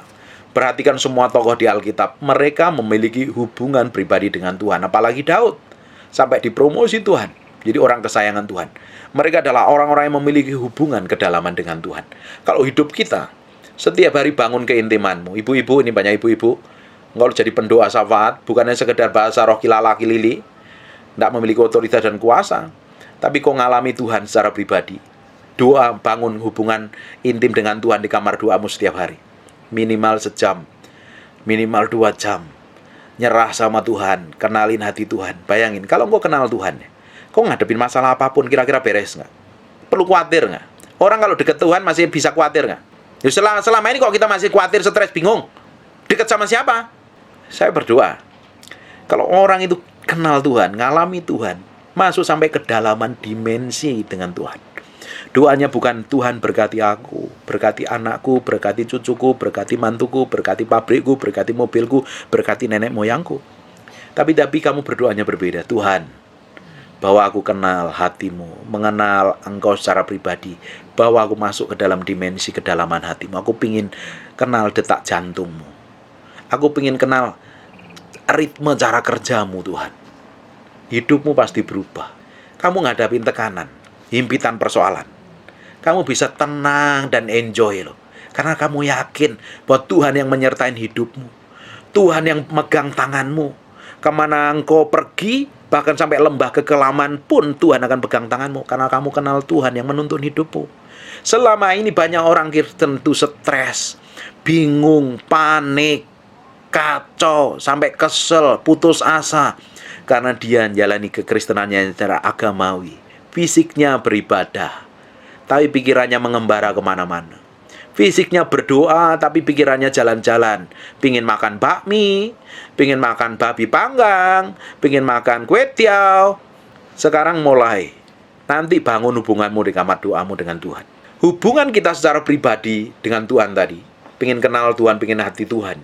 perhatikan semua tokoh di Alkitab, mereka memiliki hubungan pribadi dengan Tuhan. Apalagi Daud, sampai dipromosi Tuhan jadi orang kesayangan Tuhan. Mereka adalah orang-orang yang memiliki hubungan kedalaman dengan Tuhan. Kalau hidup kita, setiap hari bangun keintimanmu. Ibu-ibu, ini banyak ibu-ibu, engkau jadi pendoa syafaat, bukannya sekedar bahasa roh kilala kilili, tidak memiliki otoritas dan kuasa, tapi kau ngalami Tuhan secara pribadi. Doa, bangun hubungan intim dengan Tuhan di kamar doamu setiap hari. Minimal sejam, minimal 2 jam. Nyerah sama Tuhan, kenalin hati Tuhan. Bayangin, kalau engkau kenal Tuhan, kau ngadepin masalah apapun, kira-kira beres nggak? Perlu khawatir nggak? Orang kalau deket Tuhan masih bisa khawatir nggak? Ya selama ini kok kita masih khawatir, stres, bingung. Deket sama siapa? Saya berdoa, kalau orang itu kenal Tuhan, ngalami Tuhan, masuk sampai kedalaman dimensi dengan Tuhan. Doanya bukan Tuhan berkati aku, berkati anakku, berkati cucuku, berkati mantuku, berkati pabrikku, berkati mobilku, berkati nenek moyangku. Tapi kamu berdoanya berbeda. Tuhan, bahwa aku kenal hatimu, mengenal engkau secara pribadi, bahwa aku masuk ke dalam dimensi kedalaman hatimu. Aku pingin kenal detak jantungmu. Aku pingin kenal ritme cara kerjamu Tuhan. Hidupmu pasti berubah. Kamu ngadapin tekanan, himpitan persoalan, kamu bisa tenang dan enjoy loh. Karena kamu yakin bahwa Tuhan yang menyertai hidupmu, Tuhan yang megang tanganmu. Kemana engkau pergi, bahkan sampai lembah kekelaman pun Tuhan akan pegang tanganmu. Karena kamu kenal Tuhan yang menuntun hidupmu. Selama ini banyak orang tentu stres, bingung, panik, kacau, sampai kesel, putus asa. Karena dia menjalani kekristenannya secara agamawi. Fisiknya beribadah, tapi pikirannya mengembara kemana-mana. Fisiknya berdoa, tapi pikirannya jalan-jalan. Pingin makan bakmi, pingin makan babi panggang, pingin makan kue tiaw. Sekarang mulai, nanti bangun hubunganmu di kamar doamu dengan Tuhan. Hubungan kita secara pribadi dengan Tuhan tadi, pingin kenal Tuhan, pingin hati Tuhan,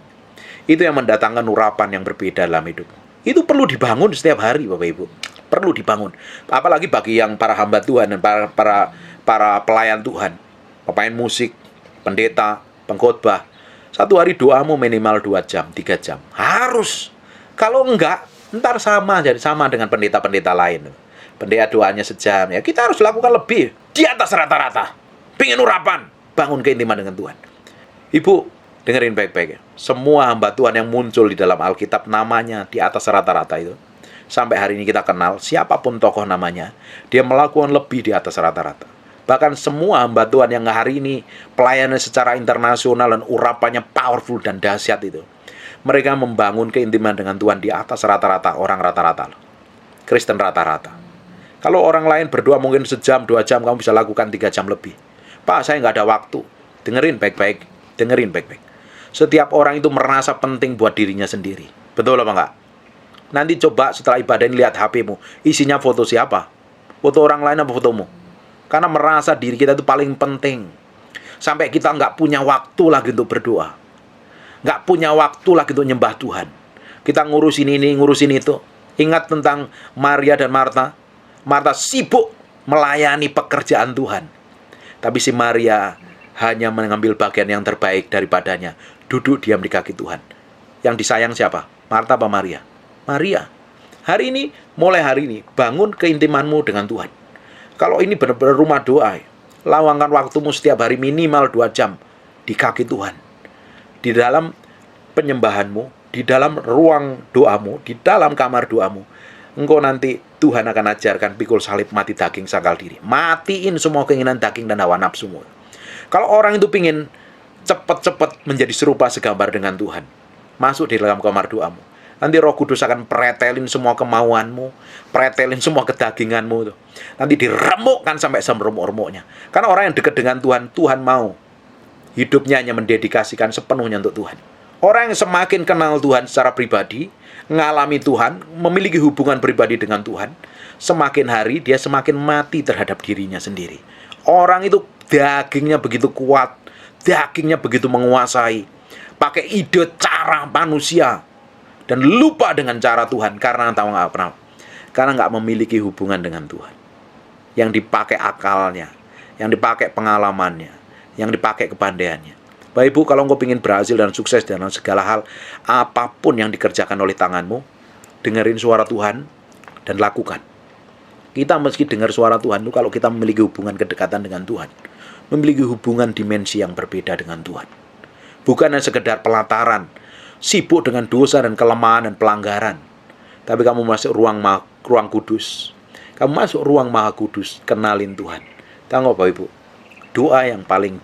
itu yang mendatangkan urapan yang berbeda dalam hidup. Itu perlu dibangun setiap hari, Bapak Ibu. Perlu dibangun. Apalagi bagi yang para hamba Tuhan dan para pelayan Tuhan. Pemain musik, pendeta, pengkhotbah. Satu hari doamu minimal 2 jam, 3 jam. Harus. Kalau enggak, ntar jadi sama dengan pendeta-pendeta lain. Pendeta doanya sejam. Ya, kita harus lakukan lebih. Di atas rata-rata. Pingin urapan. Bangun keintiman dengan Tuhan. Ibu, dengerin baik-baik ya. Semua hamba Tuhan yang muncul di dalam Alkitab namanya di atas rata-rata itu. Sampai hari ini kita kenal, siapapun tokoh namanya, dia melakukan lebih di atas rata-rata. Bahkan semua hamba Tuhan yang hari ini pelayanan secara internasional dan urapannya powerful dan dahsyat itu. Mereka membangun keintiman dengan Tuhan di atas rata-rata orang rata-rata. Kristen rata-rata. Kalau orang lain berdoa mungkin sejam, 2 jam, kamu bisa lakukan 3 jam lebih. Pak, saya nggak ada waktu. Dengerin baik-baik. Dengerin baik-baik. Setiap orang itu merasa penting buat dirinya sendiri. Betul apa enggak? Nanti coba setelah ibadah ini lihat HP-mu. Isinya foto siapa? Foto orang lain apa fotomu? Karena merasa diri kita itu paling penting. Sampai kita nggak punya waktu lagi untuk berdoa. Nggak punya waktu lagi untuk nyembah Tuhan. Kita ngurusin ini, ngurusin itu. Ingat tentang Maria dan Marta. Marta sibuk melayani pekerjaan Tuhan. Tapi si Maria hanya mengambil bagian yang terbaik daripadanya. Duduk diam di kaki Tuhan. Yang disayang siapa? Marta apa Maria? Maria. Hari ini, mulai hari ini, bangun keintimanmu dengan Tuhan. Kalau ini benar-benar rumah doa, luangkan waktumu setiap hari minimal 2 jam di kaki Tuhan. Di dalam penyembahanmu, di dalam ruang doamu, di dalam kamar doamu. Engkau nanti Tuhan akan ajarkan pikul salib mati daging sangkal diri. Matiin semua keinginan daging dan hawa nafsumu. Kalau orang itu pingin cepat-cepat menjadi serupa segambar dengan Tuhan, masuk di dalam kamar doamu. Nanti Roh Kudus akan pretelin semua kemauanmu, pretelin semua kedaginganmu. Nanti diremukkan sampai seremuk-remuknya. Karena orang yang dekat dengan Tuhan, Tuhan mau hidupnya hanya mendedikasikan sepenuhnya untuk Tuhan. Orang yang semakin kenal Tuhan secara pribadi, ngalami Tuhan, memiliki hubungan pribadi dengan Tuhan, semakin hari dia semakin mati terhadap dirinya sendiri. Orang itu dagingnya begitu kuat, dagingnya begitu menguasai, pakai ide cara manusia, dan lupa dengan cara Tuhan. Karena nggak memiliki hubungan dengan Tuhan. Yang dipakai akalnya, yang dipakai pengalamannya, yang dipakai kepandaiannya. Bapak Ibu, kalau engkau ingin berhasil dan sukses dalam segala hal, apapun yang dikerjakan oleh tanganmu, dengerin suara Tuhan dan lakukan. Kita meski dengar suara Tuhan itu kalau kita memiliki hubungan kedekatan dengan Tuhan, memiliki hubungan dimensi yang berbeda dengan Tuhan. Bukan hanya sekedar pelataran, sibuk dengan dosa dan kelemahan dan pelanggaran. Tapi kamu masuk ruang kudus. Kamu masuk ruang maha kudus, kenalin Tuhan. Tahu Bapak Ibu, doa yang paling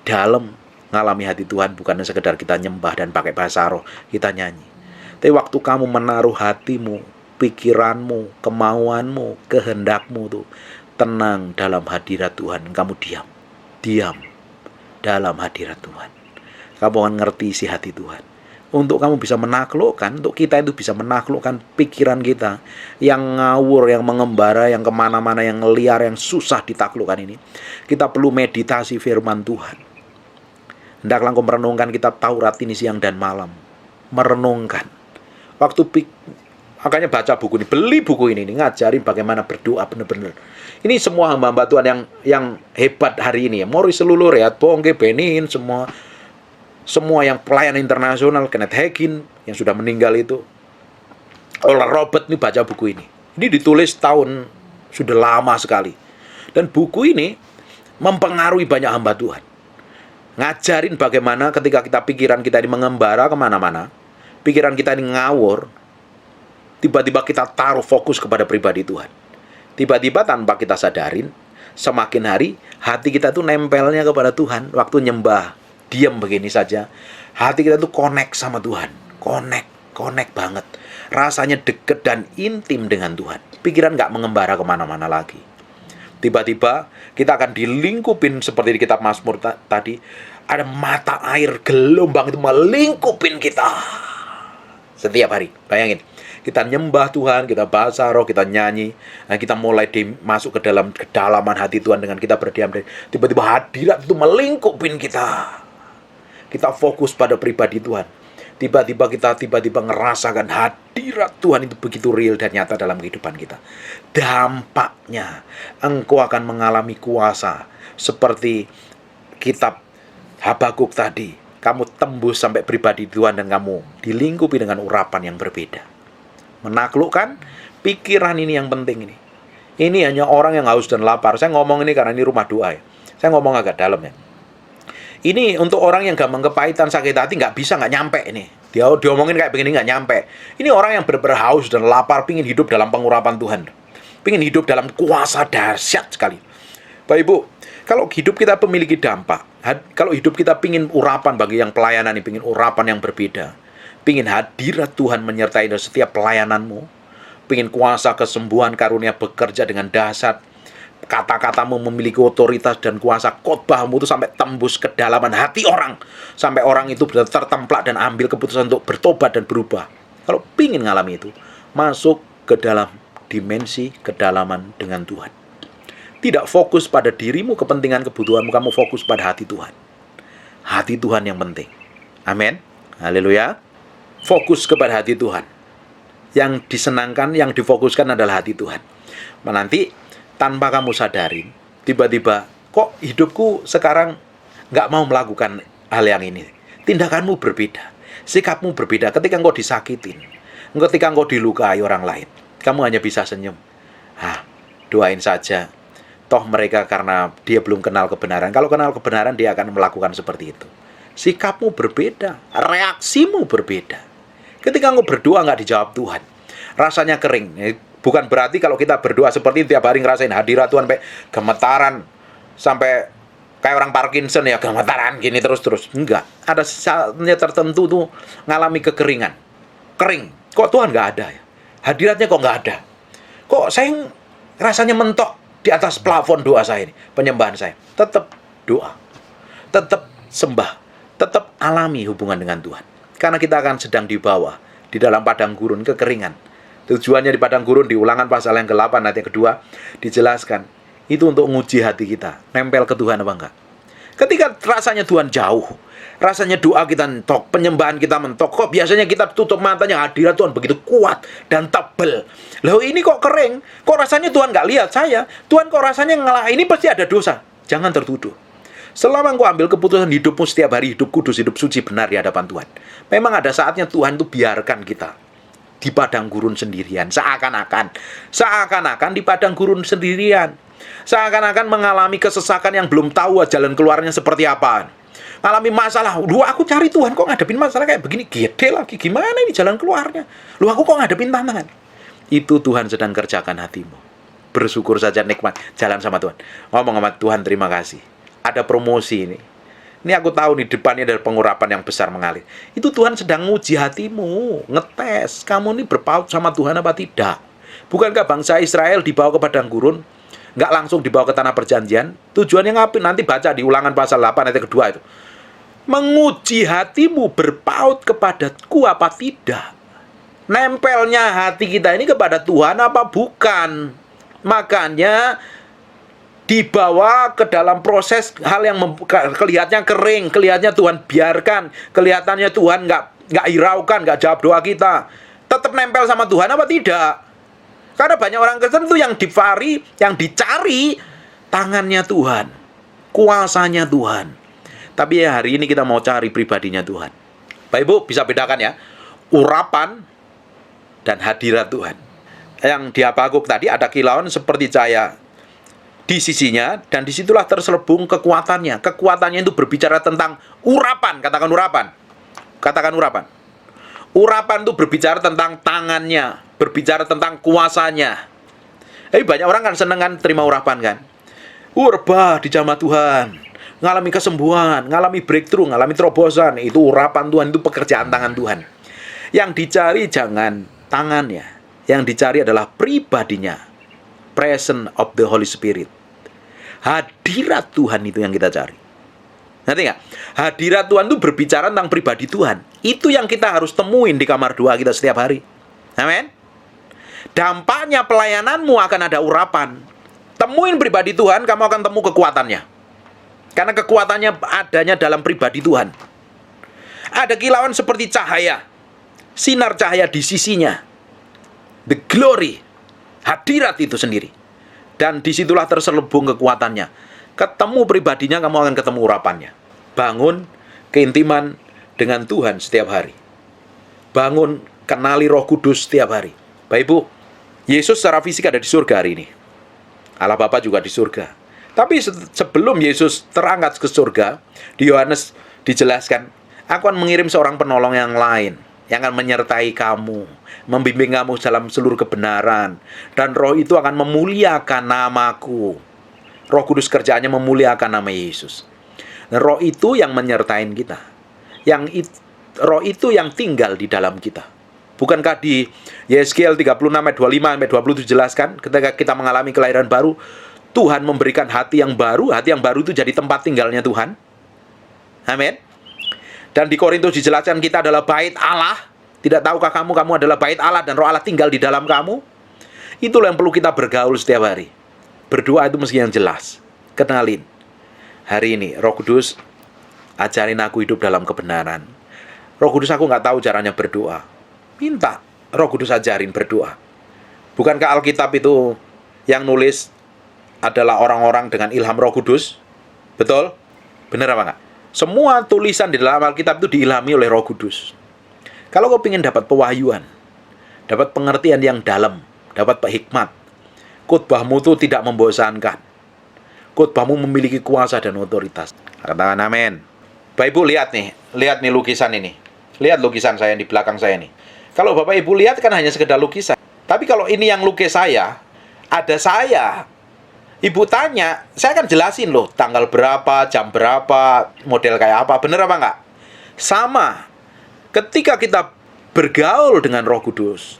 dalam ngalami hati Tuhan bukan sekedar kita nyembah dan pakai bahasa roh, kita nyanyi. Tapi waktu kamu menaruh hatimu, pikiranmu, kemauanmu, kehendakmu tuh tenang dalam hadirat Tuhan, kamu diam dalam hadirat Tuhan. Kamu akan ngerti isi hati Tuhan. Untuk kamu bisa menaklukkan, untuk kita itu bisa menaklukkan pikiran kita yang ngawur, yang mengembara, yang kemana-mana, yang liar, yang susah ditaklukkan ini. Kita perlu meditasi firman Tuhan. Hendaklah engkau merenungkan kitab Taurat ini siang dan malam. Merenungkan. Makanya baca buku ini, beli buku ini ngajarin bagaimana berdoa benar-benar. Ini semua hamba-hamba Tuhan yang hebat hari ini ya. Maurice Lulu, Reinhard Bonnke, Benin, semua yang pelayan internasional, Kenneth Hagin yang sudah meninggal itu. Oral Robert ini baca buku ini. Ini ditulis tahun sudah lama sekali. Dan buku ini mempengaruhi banyak hamba Tuhan. Ngajarin bagaimana ketika pikiran kita ini mengembara kemana-mana, pikiran kita ini ngawur, tiba-tiba kita taruh fokus kepada pribadi Tuhan. Tiba-tiba tanpa kita sadarin, semakin hari hati kita tuh nempelnya kepada Tuhan. Waktu nyembah, diam begini saja, hati kita tuh connect sama Tuhan. Connect banget. Rasanya deket dan intim dengan Tuhan. Pikiran nggak mengembara kemana-mana lagi. Tiba-tiba kita akan dilingkupin seperti di kitab Mazmur tadi. Ada mata air gelombang itu melingkupin kita. Setiap hari, bayangin. Kita nyembah Tuhan, kita bahasa roh, kita nyanyi. Nah, kita mulai masuk ke dalam kedalaman hati Tuhan dengan kita berdiam. Tiba-tiba hadirat itu melingkupin kita. Kita fokus pada pribadi Tuhan. Tiba-tiba kita ngerasakan hadirat Tuhan itu begitu real dan nyata dalam kehidupan kita. Dampaknya, engkau akan mengalami kuasa. Seperti kitab Habakuk tadi. Kamu tembus sampai pribadi Tuhan dan kamu dilingkupi dengan urapan yang berbeda. Menaklukkan pikiran ini yang penting ini. Ini hanya orang yang haus dan lapar. Saya ngomong ini karena ini rumah doa ya. Saya ngomong agak dalam ya. Ini untuk orang yang gampang kepahitan, sakit hati, nggak nyampe ini. Dia diomongin kayak begini nggak nyampe. Ini orang yang benar-benar haus dan lapar, pingin hidup dalam pengurapan Tuhan. Pingin hidup dalam kuasa dahsyat sekali. Bapak Ibu, kalau hidup kita memiliki dampak, kalau hidup kita pingin urapan bagi yang pelayanan ini, pingin urapan yang berbeda, pingin hadirat Tuhan menyertai dalam setiap pelayananmu, pingin kuasa kesembuhan karunia bekerja dengan dahsyat, kata-katamu memiliki otoritas dan kuasa, khotbahmu itu sampai tembus kedalaman hati orang, sampai orang itu benar tertemplak dan ambil keputusan untuk bertobat dan berubah. Kalau pingin ngalami itu, masuk ke dalam dimensi kedalaman dengan Tuhan. Tidak fokus pada dirimu, kepentingan, kebutuhanmu, kamu fokus pada hati Tuhan. Hati Tuhan yang penting. Amin. Haleluya. Fokus kepada hati Tuhan. Yang disenangkan, yang difokuskan adalah hati Tuhan. Nanti tanpa kamu sadarin, tiba-tiba kok hidupku sekarang nggak mau melakukan hal yang ini. Tindakanmu berbeda, sikapmu berbeda. Ketika engkau disakitin, ketika engkau dilukai orang lain, kamu hanya bisa senyum. Doain saja. Toh mereka karena dia belum kenal kebenaran. Kalau kenal kebenaran, dia akan melakukan seperti itu. Sikapmu berbeda, reaksimu berbeda. Ketika engkau berdoa nggak dijawab Tuhan, rasanya kering. Bukan berarti kalau kita berdoa seperti itu tiap hari ngerasain hadirat Tuhan sampai gemetaran, sampai kayak orang Parkinson ya, gemetaran gini terus-terus. Enggak. Ada saatnya tertentu tuh ngalami kekeringan. Kering. Kok Tuhan nggak ada ya? Hadiratnya kok nggak ada? Kok saya rasanya mentok di atas plafon doa saya ini, penyembahan saya. Tetap doa. Tetap sembah. Tetap alami hubungan dengan Tuhan. Karena kita akan sedang di bawah, di dalam padang gurun kekeringan. Tujuannya di padang gurun di Ulangan pasal yang ke-8 ayat yang kedua dijelaskan. Itu untuk menguji hati kita, nempel ke Tuhan apa enggak. Ketika rasanya Tuhan jauh, rasanya doa kita mentok, penyembahan kita mentok, kok biasanya kita tutup matanya, hadirat Tuhan begitu kuat dan tebel. Loh ini kok kering, kok rasanya Tuhan nggak lihat saya, Tuhan kok rasanya ngalah, ini pasti ada dosa. Jangan tertuduh. Selama engkau ambil keputusan hidupmu setiap hari, hidup kudus, hidup suci benar di hadapan Tuhan. Memang ada saatnya Tuhan itu biarkan kita di padang gurun sendirian, seakan-akan di padang gurun sendirian, seakan-akan mengalami kesesakan yang belum tahu jalan keluarnya seperti apa, alami masalah. Lu aku cari Tuhan kok ngadepin masalah kayak begini, gede lagi, gimana ini jalan keluarnya? Lu aku kok ngadepin tantangan? Itu Tuhan sedang kerjakan hatimu. Bersyukur saja, nikmat jalan sama Tuhan. Ngomong sama Tuhan, terima kasih. Ada promosi ini. Ini aku tahu nih depannya ada pengurapan yang besar mengalir. Itu Tuhan sedang nguji hatimu, ngetes kamu ini berpaut sama Tuhan apa tidak. Bukankah bangsa Israel dibawa ke padang gurun, nggak langsung dibawa ke tanah perjanjian? Tujuannya ngapain? Nanti baca di Ulangan pasal 8 ayat kedua itu. Menguji hatimu berpaut kepadaku apa tidak. Nempelnya hati kita ini kepada Tuhan apa bukan. Makanya dibawa ke dalam proses hal yang kelihatannya kering, kelihatannya Tuhan biarkan, kelihatannya Tuhan nggak hiraukan, nggak jawab doa kita. Tetap nempel sama Tuhan apa tidak? Karena banyak orang Kristen itu yang dicari tangannya Tuhan, kuasanya Tuhan. Tapi ya hari ini kita mau cari pribadinya Tuhan. Bapak Ibu bisa bedakan ya, urapan dan hadirat Tuhan. Yang di Habakuk tadi ada kilauan seperti cahaya di sisinya, dan disitulah terselubung kekuatannya. Kekuatannya itu berbicara tentang urapan. Katakan urapan. Katakan urapan. Urapan itu berbicara tentang tangannya, berbicara tentang kuasanya. Tapi banyak orang kan seneng kan terima urapan kan. Rebah di jamaah Tuhan, ngalami kesembuhan, ngalami breakthrough, ngalami terobosan. Itu urapan Tuhan, itu pekerjaan tangan Tuhan. Yang dicari jangan tangannya, yang dicari adalah pribadinya. Presence of the Holy Spirit. Hadirat Tuhan itu yang kita cari. Ngerti nggak? Hadirat Tuhan itu berbicara tentang pribadi Tuhan. Itu yang kita harus temuin di kamar doa kita setiap hari. Amin. Dampaknya pelayananmu akan ada urapan. Temuin pribadi Tuhan, kamu akan temu kekuatannya. Karena kekuatannya adanya dalam pribadi Tuhan. Ada kilauan seperti cahaya. Sinar cahaya di sisinya. The glory. Hadirat itu sendiri. Dan disitulah terselubung kekuatannya. Ketemu pribadinya, kamu akan ketemu urapannya. Bangun keintiman dengan Tuhan setiap hari. Bangun kenali Roh Kudus setiap hari. Bapak Ibu, Yesus secara fisik ada di surga hari ini. Allah Bapa juga di surga. Tapi sebelum Yesus terangkat ke surga, di Yohanes dijelaskan, aku akan mengirim seorang penolong yang lain, yang akan menyertai kamu, membimbing kamu dalam seluruh kebenaran. Dan roh itu akan memuliakan namaku. Roh Kudus kerjaannya memuliakan nama Yesus. Dan roh itu yang menyertai kita. Roh itu yang tinggal di dalam kita. Bukankah di Yeskiel 36 ayat 25-27 jelaskan, ketika kita mengalami kelahiran baru, Tuhan memberikan hati yang baru itu jadi tempat tinggalnya Tuhan. Amin. Dan di Korintus dijelaskan kita adalah bait Allah. Tidak tahukah kamu adalah bait Allah dan roh Allah tinggal di dalam kamu? Itulah yang perlu kita bergaul setiap hari. Berdoa itu mesti yang jelas. Kenalin. Hari ini, Roh Kudus, ajarin aku hidup dalam kebenaran. Roh Kudus, aku nggak tahu caranya berdoa. Minta Roh Kudus ajarin berdoa. Bukankah Alkitab itu yang nulis adalah orang-orang dengan ilham Roh Kudus? Betul? Benar apa nggak? Semua tulisan di dalam Alkitab itu diilhami oleh Roh Kudus. Kalau kau ingin dapat pewahyuan, dapat pengertian yang dalam, dapat hikmat, khotbahmu itu tidak membosankan. Khotbahmu memiliki kuasa dan otoritas. Katakan amin. Bapak Ibu lihat nih lukisan ini. Lihat lukisan saya di belakang saya nih. Kalau Bapak Ibu lihat kan hanya sekedar lukisan. Tapi kalau ini yang lukis saya, ada saya. Ibu tanya, saya akan jelasin loh tanggal berapa, jam berapa, model kayak apa, bener apa enggak? Sama. Ketika kita bergaul dengan Roh Kudus,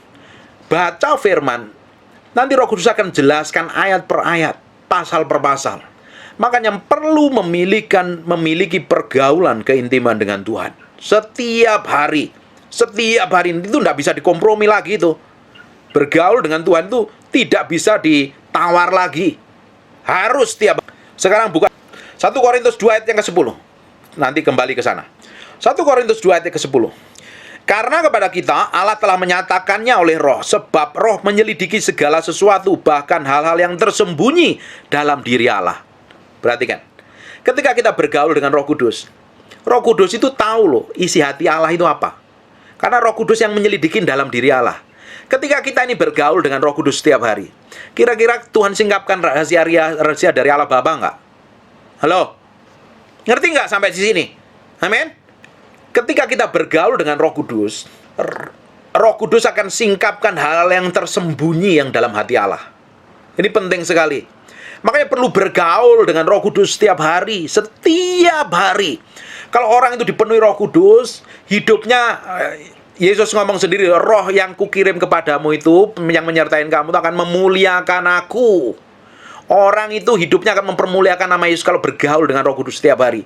baca firman, nanti Roh Kudus akan jelaskan ayat per ayat, pasal per pasal. Makanya perlu memiliki pergaulan keintiman dengan Tuhan. Setiap hari itu tidak bisa dikompromi lagi itu. Bergaul dengan Tuhan itu tidak bisa ditawar lagi. Harus setiap. Sekarang buka 1 Korintus 2 ayat yang ke-10. Nanti kembali ke sana. 1 Korintus 2 ayat yang ke-10. Karena kepada kita Allah telah menyatakannya oleh Roh, sebab Roh menyelidiki segala sesuatu, bahkan hal-hal yang tersembunyi dalam diri Allah. Perhatikan. Ketika kita bergaul dengan Roh Kudus itu tahu loh isi hati Allah itu apa. Karena Roh Kudus yang menyelidiki dalam diri Allah. Ketika kita ini bergaul dengan Roh Kudus setiap hari, kira-kira Tuhan singkapkan rahasia dari Allah Bapa nggak? Halo? Ngerti nggak sampai di sini? Amin? Ketika kita bergaul dengan Roh Kudus akan singkapkan hal-hal yang tersembunyi yang dalam hati Allah. Ini penting sekali. Makanya perlu bergaul dengan Roh Kudus setiap hari. Kalau orang itu dipenuhi Roh Kudus, hidupnya, Yesus ngomong sendiri, roh yang kukirim kepadamu itu, yang menyertai kamu itu akan memuliakan aku. Orang itu hidupnya akan mempermuliakan nama Yesus kalau bergaul dengan Roh Kudus setiap hari.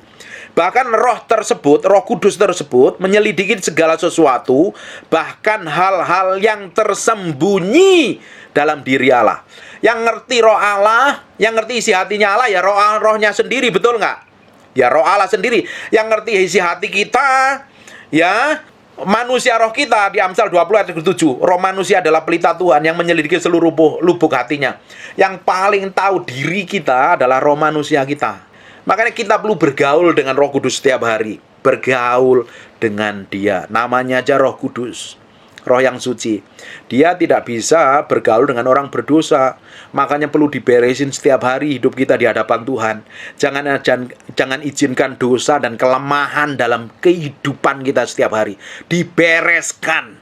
Bahkan Roh Kudus tersebut menyelidiki segala sesuatu, bahkan hal-hal yang tersembunyi dalam diri Allah. Yang ngerti roh Allah, yang ngerti isi hatinya Allah, ya rohnya sendiri, betul nggak? Ya roh Allah sendiri. Yang ngerti isi hati kita, ya manusia roh kita di Amsal 20 ayat 7. Roh manusia adalah pelita Tuhan yang menyelidiki seluruh lubuk hatinya. Yang paling tahu diri kita adalah roh manusia kita. Makanya kita perlu bergaul dengan Roh Kudus setiap hari. Bergaul dengan Dia. Namanya aja Roh Kudus. Roh yang suci. Dia tidak bisa bergaul dengan orang berdosa. Makanya perlu diberesin setiap hari hidup kita di hadapan Tuhan. Jangan izinkan dosa dan kelemahan dalam kehidupan kita setiap hari. Dibereskan.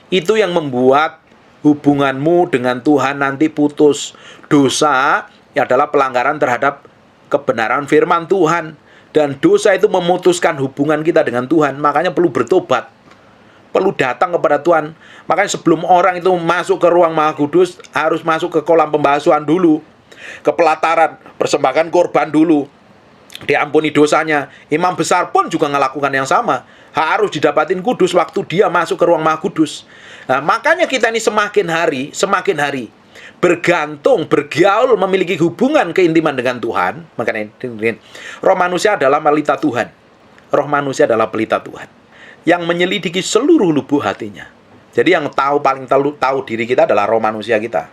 Itu yang membuat hubunganmu dengan Tuhan nanti putus. Dosa adalah pelanggaran terhadap kebenaran firman Tuhan. Dan dosa itu memutuskan hubungan kita dengan Tuhan. Makanya perlu bertobat. perlu datang kepada Tuhan. Makanya sebelum orang itu masuk ke ruang Maha Kudus, harus masuk ke kolam pembasuhan dulu, ke pelataran, persembahkan korban dulu, diampuni dosanya. Imam besar pun juga melakukan yang sama, harus didapatin kudus waktu dia masuk ke ruang Maha Kudus. Nah, makanya kita ini semakin hari bergantung, bergaul, memiliki hubungan keintiman dengan Tuhan. Makanya roh manusia adalah pelita Tuhan. Roh manusia adalah pelita Tuhan yang menyelidiki seluruh lubuk hatinya. Jadi yang paling tahu diri kita adalah roh manusia kita.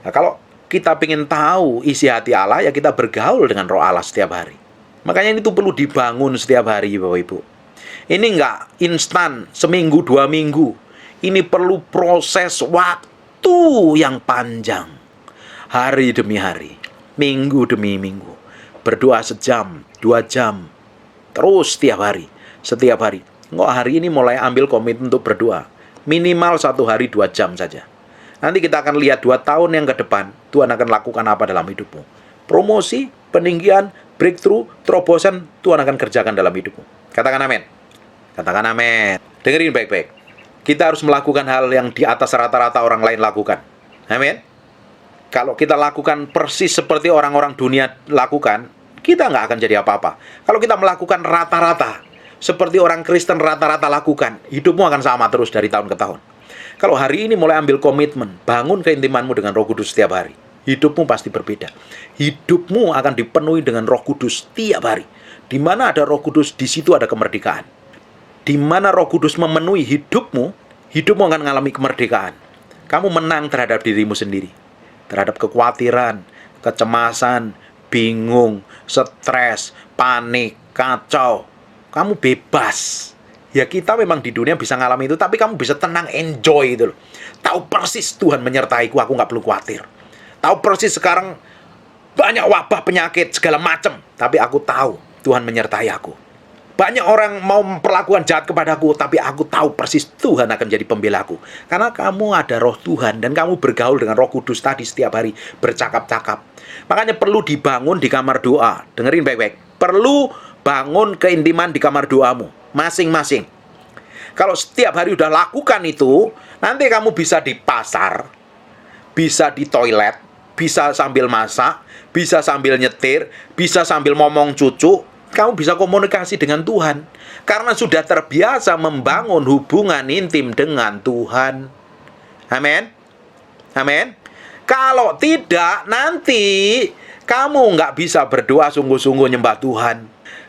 Nah, kalau kita ingin tahu isi hati Allah, ya kita bergaul dengan roh Allah setiap hari. Makanya itu perlu dibangun setiap hari, Bapak Ibu. Ini nggak instan, seminggu, 2 minggu. Ini perlu proses waktu yang panjang. Hari demi hari, minggu demi minggu. Berdoa sejam, 2 jam. Terus setiap hari. Nggak, hari ini mulai ambil komitmen untuk berdoa. Minimal 1 hari 2 jam saja. Nanti kita akan lihat 2 tahun yang ke depan, Tuhan akan lakukan apa dalam hidupmu. Promosi, peninggian, breakthrough, terobosan, Tuhan akan kerjakan dalam hidupmu. Katakan amin. Katakan amin. Dengerin baik-baik. Kita harus melakukan hal yang di atas rata-rata orang lain lakukan. Amin. Kalau kita lakukan persis seperti orang-orang dunia lakukan, kita nggak akan jadi apa-apa. Kalau kita melakukan rata-rata, seperti orang Kristen rata-rata lakukan, hidupmu akan sama terus dari tahun ke tahun. Kalau hari ini mulai ambil komitmen, bangun keintimanmu dengan Roh Kudus setiap hari, hidupmu pasti berbeda. Hidupmu akan dipenuhi dengan Roh Kudus setiap hari. Di mana ada Roh Kudus, di situ ada kemerdekaan. Di mana Roh Kudus memenuhi hidupmu akan mengalami kemerdekaan. Kamu menang terhadap dirimu sendiri, terhadap kekhawatiran, kecemasan, bingung, stres, panik, kacau. Kamu bebas. Ya, kita memang di dunia bisa ngalami itu, tapi kamu bisa tenang, enjoy itu loh. Tahu persis Tuhan menyertaiku, aku nggak perlu khawatir. Tahu persis sekarang banyak wabah, penyakit, segala macam, tapi aku tahu Tuhan menyertai aku. Banyak orang mau memperlakukan jahat kepadaku, tapi aku tahu persis Tuhan akan jadi pembelaku. Karena kamu ada roh Tuhan, dan kamu bergaul dengan Roh Kudus tadi setiap hari, bercakap-cakap. Makanya perlu dibangun di kamar doa. Dengerin baik-baik. Perlu bangun keintiman di kamar doamu, masing-masing. Kalau setiap hari udah lakukan itu, nanti kamu bisa di pasar, bisa di toilet, bisa sambil masak, bisa sambil nyetir, bisa sambil ngomong cucu. Kamu bisa komunikasi dengan Tuhan karena sudah terbiasa membangun hubungan intim dengan Tuhan. Amin. Amin. Kalau tidak, nanti kamu nggak bisa berdoa sungguh-sungguh nyembah Tuhan.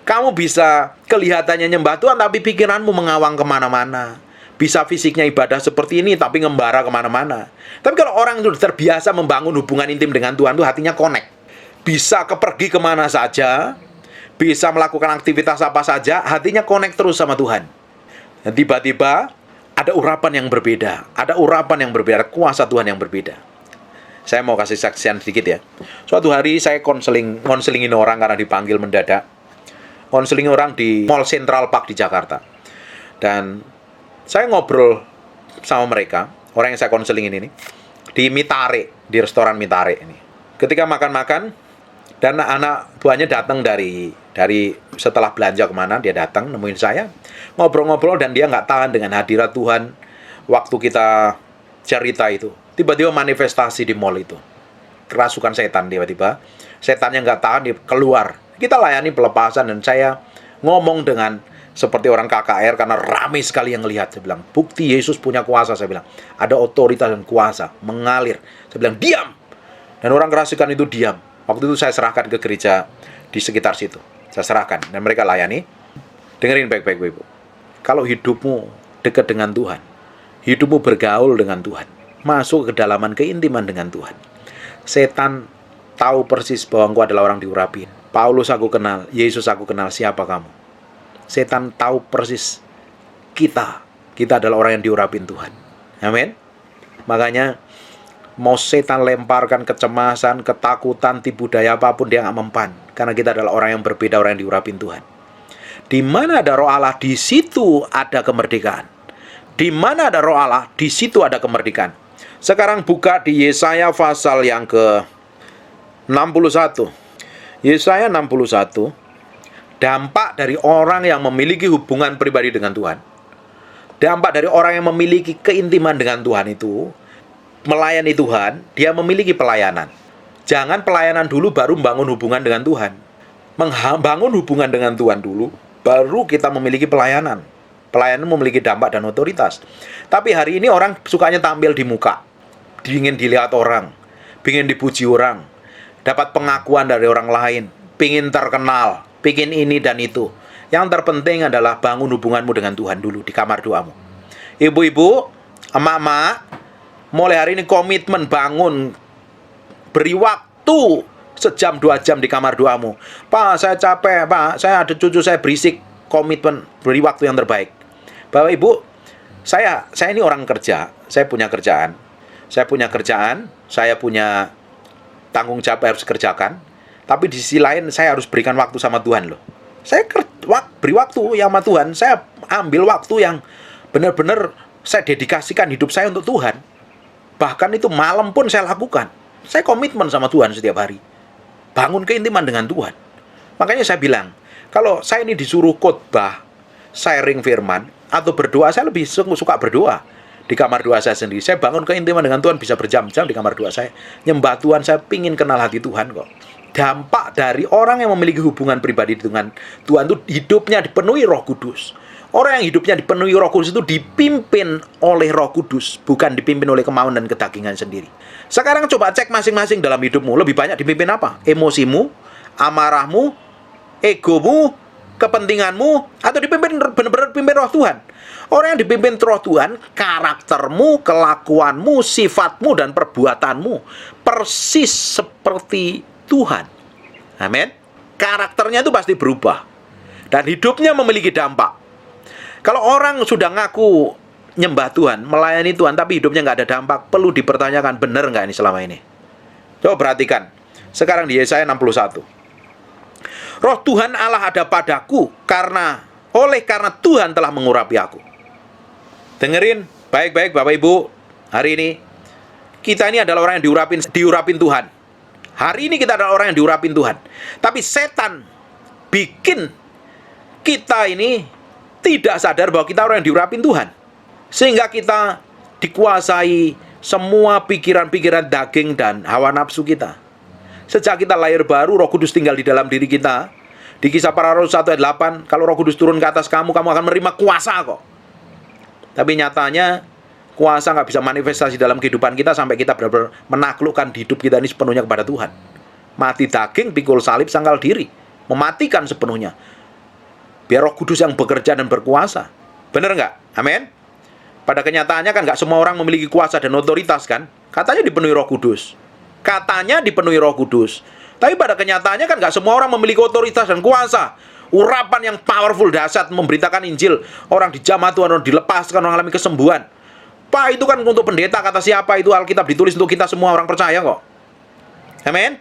Kamu bisa kelihatannya nyembah Tuhan, tapi pikiranmu mengawang kemana-mana. Bisa fisiknya ibadah seperti ini, tapi ngembara kemana-mana. Tapi kalau orang itu terbiasa membangun hubungan intim dengan Tuhan, itu hatinya connect. Bisa pergi kemana saja, bisa melakukan aktivitas apa saja, hatinya connect terus sama Tuhan. Dan tiba-tiba ada urapan yang berbeda, ada kuasa Tuhan yang berbeda. Saya mau kasih saksian sedikit ya. Suatu hari saya konselingin orang karena dipanggil mendadak. Konselingin orang di Mall Central Park di Jakarta. Dan saya ngobrol sama mereka, orang yang saya konselingin ini, di Mitare, di restoran Mitare ini. Ketika makan-makan, dan anak buahnya datang dari setelah belanja kemana, dia datang nemuin saya, ngobrol-ngobrol, dan dia nggak tahan dengan hadirat Tuhan. Waktu kita cerita itu, tiba-tiba manifestasi di mall itu, kerasukan setan. Tiba-tiba setannya nggak tahan, dia keluar. Kita layani pelepasan, dan saya ngomong dengan seperti orang KKR karena ramai sekali yang lihat. Saya bilang, bukti Yesus punya kuasa. Saya bilang, ada otoritas dan kuasa mengalir. Saya bilang, diam. Dan orang kerasukan itu diam. Waktu itu saya serahkan ke gereja di sekitar situ. Saya serahkan, dan mereka layani. Dengerin baik-baik, Ibu. Kalau hidupmu dekat dengan Tuhan, hidupmu bergaul dengan Tuhan, masuk ke kedalaman keintiman dengan Tuhan, setan tahu persis bahwa engkau adalah orang diurapi. Paulus aku kenal, Yesus aku kenal, siapa kamu? Setan tahu persis kita adalah orang yang diurapin Tuhan. Amin. Makanya mau setan lemparkan kecemasan, ketakutan, tipu daya apapun, dia nggak mempan. Karena kita adalah orang yang berbeda, orang yang diurapin Tuhan. Di mana ada roh Allah, di situ ada kemerdekaan. Di mana ada roh Allah, di situ ada kemerdekaan. Sekarang buka di Yesaya pasal yang ke-61. Yesaya 61, dampak dari orang yang memiliki hubungan pribadi dengan Tuhan. Dampak dari orang yang memiliki keintiman dengan Tuhan itu, melayani Tuhan, dia memiliki pelayanan. Jangan pelayanan dulu baru membangun hubungan dengan Tuhan. Membangun hubungan dengan Tuhan dulu, baru kita memiliki pelayanan. Pelayanan memiliki dampak dan otoritas. Tapi hari ini orang sukanya tampil di muka. Ingin dilihat orang, ingin dipuji orang, dapat pengakuan dari orang lain, ingin terkenal, ingin ini dan itu. Yang terpenting adalah bangun hubunganmu dengan Tuhan dulu di kamar doamu. Ibu-ibu, emak-emak, mulai hari ini komitmen bangun, beri waktu sejam 2 jam di kamar doamu. Pak, saya capek, Pak, saya ada cucu saya berisik. Komitmen, beri waktu yang terbaik. Bapak Ibu, saya ini orang kerja, saya punya kerjaan, saya punya tanggung jawab harus kerjakan, tapi di sisi lain saya harus berikan waktu sama Tuhan loh. Saya beri waktu ya sama Tuhan, saya ambil waktu yang benar-benar saya dedikasikan hidup saya untuk Tuhan. Bahkan itu malam pun saya lakukan. Saya komitmen sama Tuhan setiap hari. Bangun keintiman dengan Tuhan. Makanya saya bilang, kalau saya ini disuruh khotbah, sharing firman, atau berdoa, saya lebih suka berdoa. Di kamar doa saya sendiri, saya bangun keintiman dengan Tuhan, bisa berjam-jam di kamar doa saya. Nyembah Tuhan, saya pingin kenal hati Tuhan kok. Dampak dari orang yang memiliki hubungan pribadi dengan Tuhan itu hidupnya dipenuhi Roh Kudus. Orang yang hidupnya dipenuhi Roh Kudus itu dipimpin oleh Roh Kudus, bukan dipimpin oleh kemauan dan kedagingan sendiri. Sekarang coba cek masing-masing dalam hidupmu, lebih banyak dipimpin apa? Emosimu, amarahmu, egomu, kepentinganmu, atau dipimpin benar-benar pimpin Roh Tuhan? Orang yang dipimpin Roh Tuhan, karaktermu, kelakuanmu, sifatmu, dan perbuatanmu persis seperti Tuhan. Amin. Karakternya itu pasti berubah. Dan hidupnya memiliki dampak. Kalau orang sudah ngaku nyembah Tuhan, melayani Tuhan, tapi hidupnya nggak ada dampak, perlu dipertanyakan, benar nggak ini selama ini? Coba perhatikan. Sekarang di Yesaya 61. Roh Tuhan Allah ada padaku, karena Tuhan telah mengurapi aku. Dengerin baik-baik Bapak Ibu, hari ini kita ini adalah orang yang diurapin Tuhan. Hari ini kita adalah orang yang diurapin Tuhan. Tapi setan bikin kita ini tidak sadar bahwa kita orang yang diurapin Tuhan. Sehingga kita dikuasai semua pikiran-pikiran daging dan hawa nafsu kita. Sejak kita lahir baru, Roh Kudus tinggal di dalam diri kita. Di Kisah Para Rasul 1 ayat 8, kalau Roh Kudus turun ke atas kamu, kamu akan menerima kuasa kok. Tapi nyatanya, kuasa nggak bisa manifestasi dalam kehidupan kita sampai kita benar-benar menaklukkan hidup kita ini sepenuhnya kepada Tuhan. Mati daging, pikul salib, sangkal diri. Mematikan sepenuhnya. Biar Roh Kudus yang bekerja dan berkuasa. Benar nggak? Amin. Pada kenyataannya kan nggak semua orang memiliki kuasa dan otoritas kan. Katanya dipenuhi Roh Kudus. Tapi pada kenyataannya kan nggak semua orang memiliki otoritas dan kuasa. Urapan yang powerful, dahsyat, memberitakan Injil. Orang dijamah Tuhan, orang dilepaskan, orang alami kesembuhan. Pak, itu kan untuk pendeta, kata siapa itu? Alkitab ditulis untuk kita semua orang percaya kok. Amin.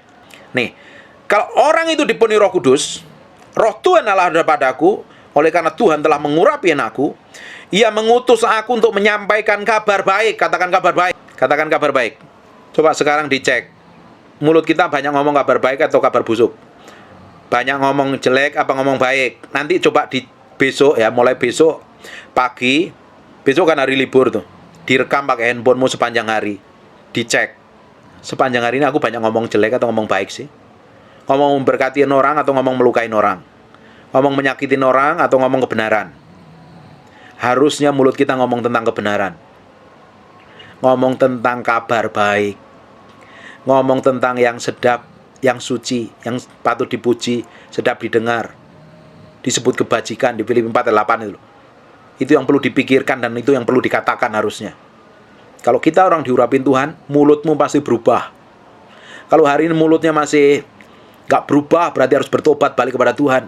Nih, kalau orang itu dipenuhi Roh Kudus, Roh Tuhan Allah ada padaku, oleh karena Tuhan telah mengurapi aku, Ia mengutus aku untuk menyampaikan kabar baik. Katakan kabar baik. Katakan kabar baik. Coba sekarang dicek. Mulut kita banyak ngomong kabar baik atau kabar busuk? Banyak ngomong jelek apa ngomong baik? Nanti coba di besok ya, mulai besok pagi. Besok kan hari libur tuh. Direkam pakai handphonemu sepanjang hari. Dicek. Sepanjang hari ini aku banyak ngomong jelek atau ngomong baik sih? Ngomong memberkatiin orang atau ngomong melukain orang? Ngomong menyakitin orang atau ngomong kebenaran? Harusnya mulut kita ngomong tentang kebenaran. Ngomong tentang kabar baik. Ngomong tentang yang sedap, yang suci, yang patut dipuji, sedap didengar. Disebut kebajikan di Filipi 4 ayat 8 itu. Itu yang perlu dipikirkan dan itu yang perlu dikatakan harusnya. Kalau kita orang diurapin Tuhan, mulutmu pasti berubah. Kalau hari ini mulutnya masih gak berubah, berarti harus bertobat balik kepada Tuhan.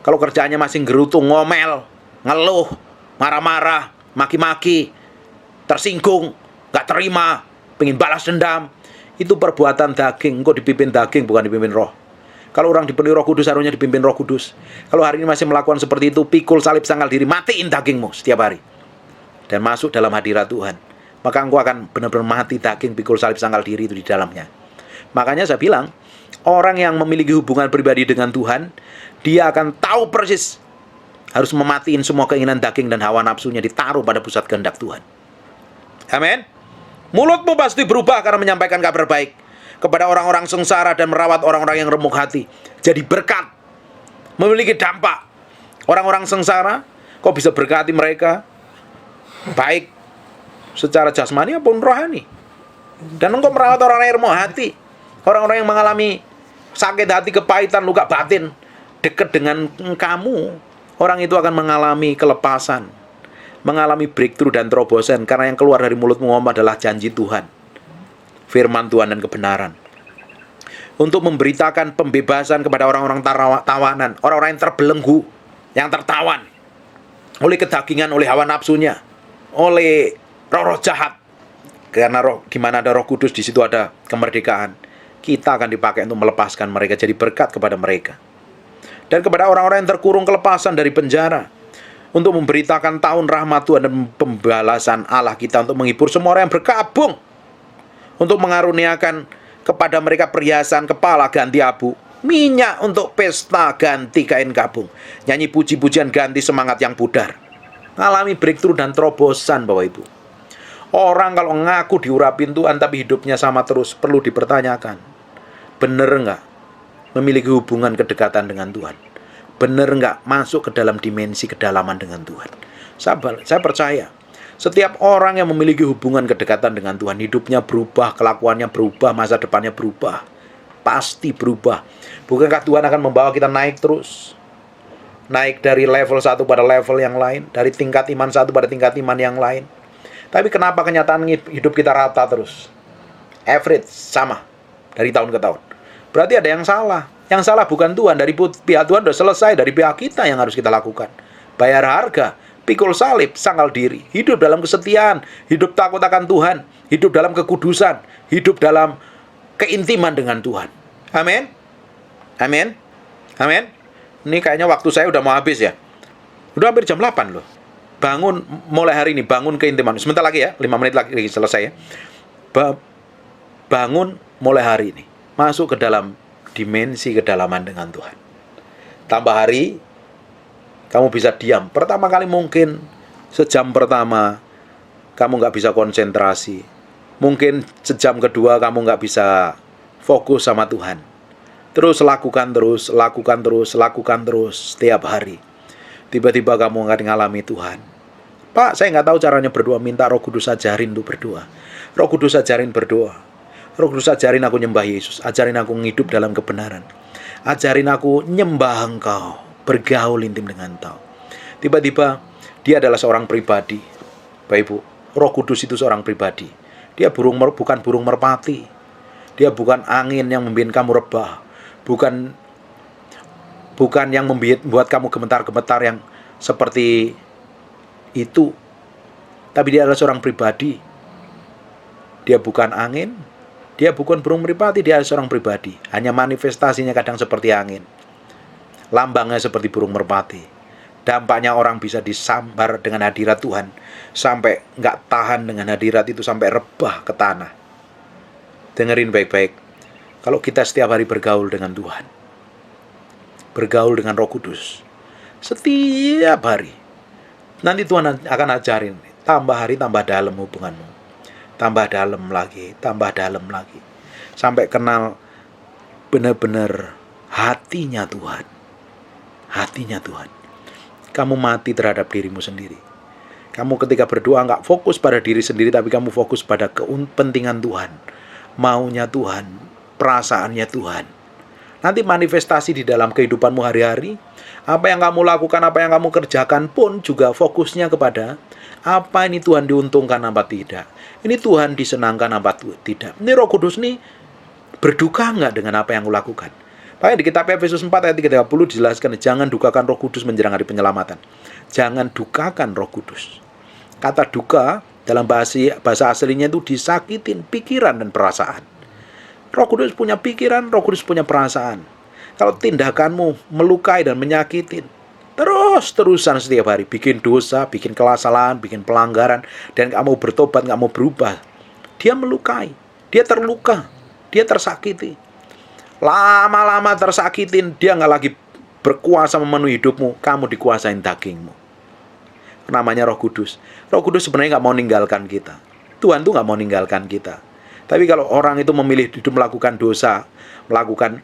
Kalau kerjaannya masih gerutu, ngomel, ngeluh, marah-marah, maki-maki, tersinggung, gak terima, pengen balas dendam, itu perbuatan daging. Engkau dipimpin daging, bukan dipimpin roh. Kalau orang dipenuhi Roh Kudus, harusnya dipimpin Roh Kudus. Kalau hari ini masih melakukan seperti itu, pikul salib sangkal diri, matiin dagingmu setiap hari dan masuk dalam hadirat Tuhan, maka engkau akan benar-benar mati daging, pikul salib sangkal diri itu di dalamnya. Makanya saya bilang, orang yang memiliki hubungan pribadi dengan Tuhan, dia akan tahu persis harus mematiin semua keinginan daging dan hawa nafsunya, ditaruh pada pusat kehendak Tuhan. Amin. Mulutmu pasti berubah karena menyampaikan kabar baik kepada orang-orang sengsara dan merawat orang-orang yang remuk hati. Jadi berkat, memiliki dampak. Orang-orang sengsara, kau bisa berkati mereka, baik secara jasmani maupun rohani. Dan engkau merawat orang-orang yang remuk hati, orang-orang yang mengalami sakit hati, kepahitan, luka batin, dekat dengan kamu, orang itu akan mengalami kelepasan, mengalami breakthrough dan terobosan, karena yang keluar dari mulutmu adalah janji Tuhan, firman Tuhan dan kebenaran. Untuk memberitakan pembebasan kepada orang-orang tawanan, orang-orang yang terbelenggu, yang tertawan oleh kedagingan, oleh hawa nafsunya, oleh roh-roh jahat. Karena gimana ada Roh Kudus, di situ ada kemerdekaan. Kita akan dipakai untuk melepaskan mereka, jadi berkat kepada mereka. Dan kepada orang-orang yang terkurung, kelepasan dari penjara, untuk memberitakan tahun rahmat Tuhan dan pembalasan Allah kita, untuk menghibur semua orang yang berkabung, untuk mengaruniakan kepada mereka perhiasan kepala ganti abu, minyak untuk pesta ganti kain kabung, nyanyi puji-pujian ganti semangat yang pudar. Ngalami breakthrough dan terobosan, Bapak Ibu. Orang kalau ngaku diurapin Tuhan tapi hidupnya sama terus, perlu dipertanyakan, bener nggak memiliki hubungan kedekatan dengan Tuhan? Bener nggak masuk ke dalam dimensi kedalaman dengan Tuhan? Saya percaya setiap orang yang memiliki hubungan kedekatan dengan Tuhan, hidupnya berubah, kelakuannya berubah, masa depannya berubah, pasti berubah. Bukankah Tuhan akan membawa kita naik terus, naik dari level satu pada level yang lain, dari tingkat iman satu pada tingkat iman yang lain? Tapi kenapa kenyataan hidup kita rata terus? Average, sama, dari tahun ke tahun. Berarti ada yang salah. Yang salah bukan Tuhan, dari pihak Tuhan sudah selesai, dari pihak kita yang harus kita lakukan. Bayar harga, pikul salib, sangkal diri, hidup dalam kesetiaan, hidup takut akan Tuhan, hidup dalam kekudusan, hidup dalam keintiman dengan Tuhan. Amin. Amin. Amin. Ini kayaknya waktu saya udah mau habis ya. Udah hampir jam 8 loh. Bangun mulai hari ini, bangun keintiman. Sebentar lagi ya, 5 menit lagi selesai ya. Bangun mulai hari ini, masuk ke dalam dimensi kedalaman dengan Tuhan. Tambah hari, kamu bisa diam. Pertama kali mungkin sejam pertama kamu nggak bisa konsentrasi. Mungkin sejam kedua kamu nggak bisa fokus sama Tuhan. Terus lakukan terus setiap hari. Tiba-tiba kamu akan ngalami Tuhan. Pak, saya nggak tahu caranya berdoa. Minta Roh Kudus ajarin untuk berdoa. Roh Kudus ajarin berdoa. Roh Kudus ajarin aku nyembah Yesus. Ajarin aku hidup dalam kebenaran. Ajarin aku nyembah Engkau, bergaul intim dengan Engkau. Tiba-tiba dia adalah seorang pribadi. Bapak Ibu, Roh Kudus itu seorang pribadi. Dia bukan burung merpati. Dia bukan angin yang membuat kamu rebah. Bukan yang membuat kamu gemetar-gemetar yang seperti itu. Tapi dia adalah seorang pribadi. Dia bukan angin, dia bukan burung merpati, dia adalah seorang pribadi. Hanya manifestasinya kadang seperti angin, lambangnya seperti burung merpati. Dampaknya orang bisa disambar dengan hadirat Tuhan, sampai nggak tahan dengan hadirat itu, sampai rebah ke tanah. Dengerin baik-baik. Kalau kita setiap hari bergaul dengan Tuhan, bergaul dengan Roh Kudus, setiap hari, nanti Tuhan akan ajarin, tambah hari tambah dalam hubunganmu, tambah dalam lagi, sampai kenal benar-benar hatinya Tuhan. Hatinya Tuhan. Kamu mati terhadap dirimu sendiri. Kamu ketika berdoa nggak fokus pada diri sendiri, tapi kamu fokus pada kepentingan Tuhan, maunya Tuhan, perasaannya Tuhan. Nanti manifestasi di dalam kehidupanmu hari-hari, apa yang kamu lakukan, apa yang kamu kerjakan pun juga fokusnya kepada apa ini Tuhan diuntungkan apa tidak. Ini Tuhan disenangkan apa tidak. Ini Roh Kudus nih berduka nggak dengan apa yang aku lakukan. Makanya di kitab Efesus 4 ayat 30 dijelaskan, jangan dukakan Roh Kudus menjelang hari penyelamatan. Jangan dukakan Roh Kudus. Kata duka dalam bahasa aslinya itu disakitin pikiran dan perasaan. Roh Kudus punya pikiran, Roh Kudus punya perasaan. Kalau tindakanmu melukai dan menyakitin, terus-terusan setiap hari, bikin dosa, bikin kesalahan, bikin pelanggaran, dan kamu bertobat, kamu berubah, dia melukai, dia terluka, dia tersakiti. Lama-lama tersakitin, dia nggak lagi berkuasa memenuhi hidupmu, kamu dikuasain dagingmu. Namanya Roh Kudus. Roh Kudus sebenarnya nggak mau ninggalkan kita. Tuhan tuh nggak mau ninggalkan kita. Tapi kalau orang itu memilih hidup melakukan dosa, melakukan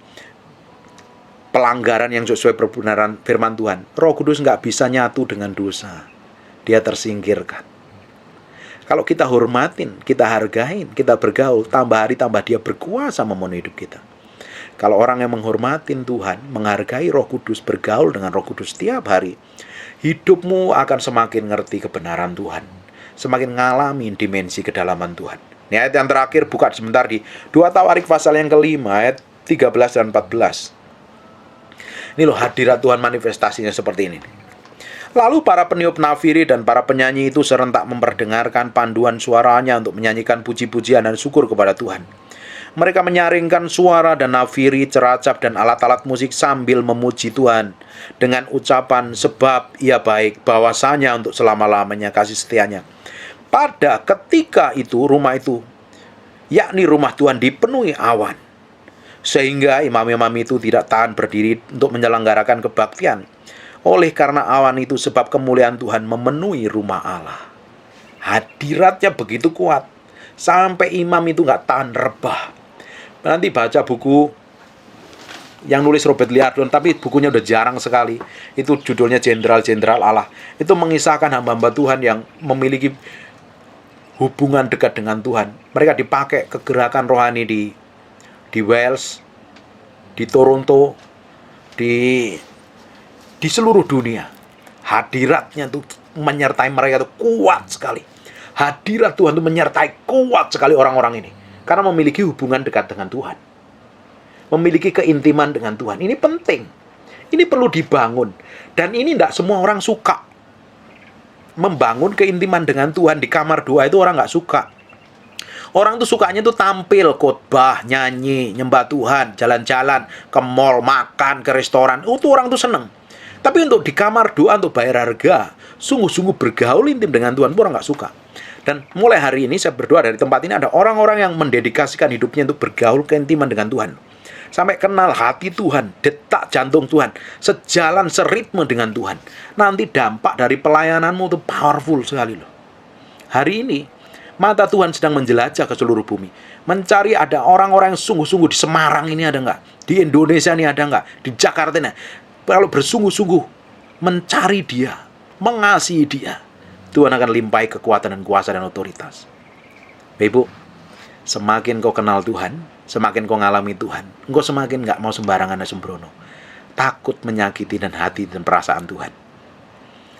pelanggaran yang sesuai perbenaran firman Tuhan, Roh Kudus nggak bisa nyatu dengan dosa. Dia tersingkirkan. Kalau kita hormatin, kita hargain, kita bergaul, tambah hari tambah dia berkuasa memenuhi hidup kita. Kalau orang yang menghormatin Tuhan, menghargai Roh Kudus, bergaul dengan Roh Kudus setiap hari, hidupmu akan semakin ngerti kebenaran Tuhan, semakin ngalamin dimensi kedalaman Tuhan. Ini ayat yang terakhir, buka sebentar di 2 Tawarik pasal yang kelima, ayat 13 dan 14. Ini loh hadirat Tuhan manifestasinya seperti ini. Lalu para peniup nafiri dan para penyanyi itu serentak memperdengarkan panduan suaranya untuk menyanyikan puji-pujian dan syukur kepada Tuhan. Mereka menyaringkan suara dan nafiri, ceracap dan alat-alat musik sambil memuji Tuhan dengan ucapan sebab ia baik, bahwasanya untuk selama-lamanya kasih setianya. Pada ketika itu rumah itu, yakni rumah Tuhan, dipenuhi awan, sehingga imam-imam itu tidak tahan berdiri untuk menyelenggarakan kebaktian. Oleh karena awan itu, sebab kemuliaan Tuhan memenuhi rumah Allah. Hadiratnya begitu kuat, sampai imam itu nggak tahan rebah. Nanti baca buku yang nulis Robert Liardon, tapi bukunya udah jarang sekali. Itu judulnya Jenderal-Jenderal Allah. Itu mengisahkan hamba-hamba Tuhan yang memiliki hubungan dekat dengan Tuhan. Mereka dipakai kegerakan rohani di Wales, di Toronto, di seluruh dunia. Hadiratnya tuh menyertai mereka tuh kuat sekali. Hadirat Tuhan tuh menyertai kuat sekali orang-orang ini. Karena memiliki hubungan dekat dengan Tuhan. Memiliki keintiman dengan Tuhan. Ini penting. Ini perlu dibangun. Dan ini tidak semua orang suka. Membangun keintiman dengan Tuhan di kamar doa itu orang nggak suka. Orang tuh sukanya tuh tampil, khotbah, nyanyi, nyembah Tuhan, jalan-jalan, ke mall, makan, ke restoran. Itu orang tuh seneng. Tapi untuk di kamar doa, untuk bayar harga, sungguh-sungguh bergaul intim dengan Tuhan, orang nggak suka. Dan mulai hari ini saya berdoa dari tempat ini ada orang-orang yang mendedikasikan hidupnya untuk bergaul keintiman dengan Tuhan. Sampai kenal hati Tuhan, detak jantung Tuhan, sejalan seritme dengan Tuhan. Nanti dampak dari pelayananmu itu powerful sekali loh. Hari ini, mata Tuhan sedang menjelajah ke seluruh bumi. Mencari ada orang-orang yang sungguh-sungguh di Semarang ini ada nggak? Di Indonesia ini ada nggak? Di Jakarta ini. Kalau bersungguh-sungguh mencari dia, mengasihi dia, Tuhan akan limpahi kekuatan dan kuasa dan otoritas. Ibu, semakin kau kenal Tuhan, semakin kau ngalami Tuhan, engkau semakin nggak mau sembarangan dan sembrono. Takut menyakiti dan hati dan perasaan Tuhan.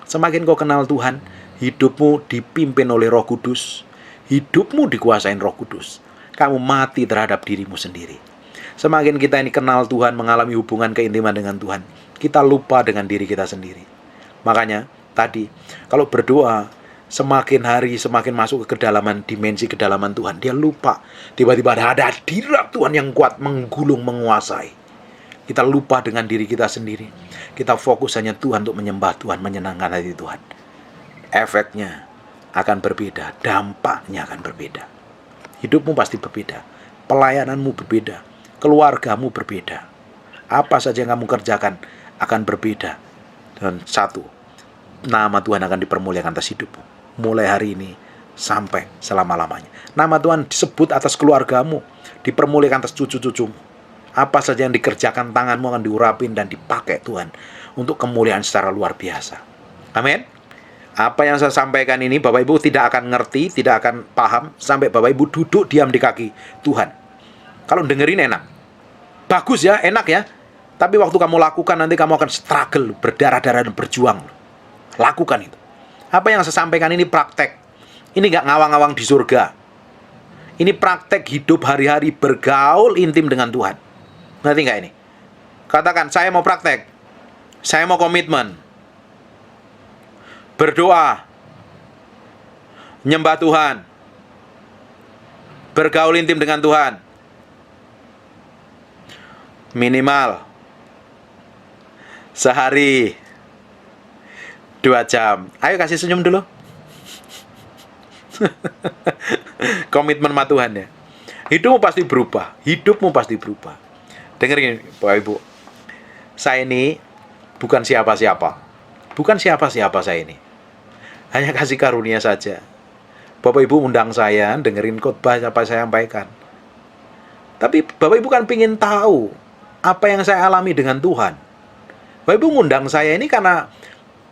Semakin kau kenal Tuhan, hidupmu dipimpin oleh Roh Kudus, hidupmu dikuasain Roh Kudus. Kamu mati terhadap dirimu sendiri. Semakin kita ini kenal Tuhan, mengalami hubungan keintiman dengan Tuhan, kita lupa dengan diri kita sendiri. Makanya tadi, kalau berdoa, semakin hari semakin masuk ke kedalaman, dimensi kedalaman Tuhan, dia lupa. Tiba-tiba ada hadirat Tuhan yang kuat, menggulung, menguasai. Kita lupa dengan diri kita sendiri. Kita fokus hanya Tuhan untuk menyembah Tuhan, menyenangkan hati Tuhan. Efeknya akan berbeda, dampaknya akan berbeda. Hidupmu pasti berbeda, pelayananmu berbeda, keluargamu berbeda. Apa saja yang kamu kerjakan akan berbeda. Dan satu, nama Tuhan akan dipermuliakan atas hidupmu. Mulai hari ini sampai selama-lamanya. Nama Tuhan disebut atas keluargamu, dipermuliakan atas cucu-cucumu. Apa saja yang dikerjakan tanganmu akan diurapin dan dipakai Tuhan untuk kemuliaan secara luar biasa. Amin. Apa yang saya sampaikan ini Bapak Ibu tidak akan ngerti, tidak akan paham sampai Bapak Ibu duduk diam di kaki Tuhan. Kalau dengerin enak, bagus ya, enak ya. Tapi waktu kamu lakukan nanti kamu akan struggle, berdarah-darah dan berjuang. Lakukan itu. Apa yang saya sampaikan ini praktek. Ini gak ngawang-ngawang di surga. Ini praktek hidup hari-hari, bergaul intim dengan Tuhan. Ngerti gak ini? Katakan, saya mau praktek. Saya mau komitmen. Berdoa. Nyembah Tuhan. Bergaul intim dengan Tuhan. Minimal sehari 2 jam. Ayo kasih senyum dulu. Komitmen sama Tuhan ya. Hidupmu pasti berubah. Hidupmu pasti berubah. Dengerin Bapak Ibu. Saya ini Bukan siapa-siapa. Bukan siapa-siapa saya ini. Hanya kasih karunia saja. Bapak Ibu undang saya, dengerin khotbah apa saya sampaikan. Tapi Bapak Ibu kan pingin tahu apa yang saya alami dengan Tuhan. Bapak Ibu ngundang saya ini karena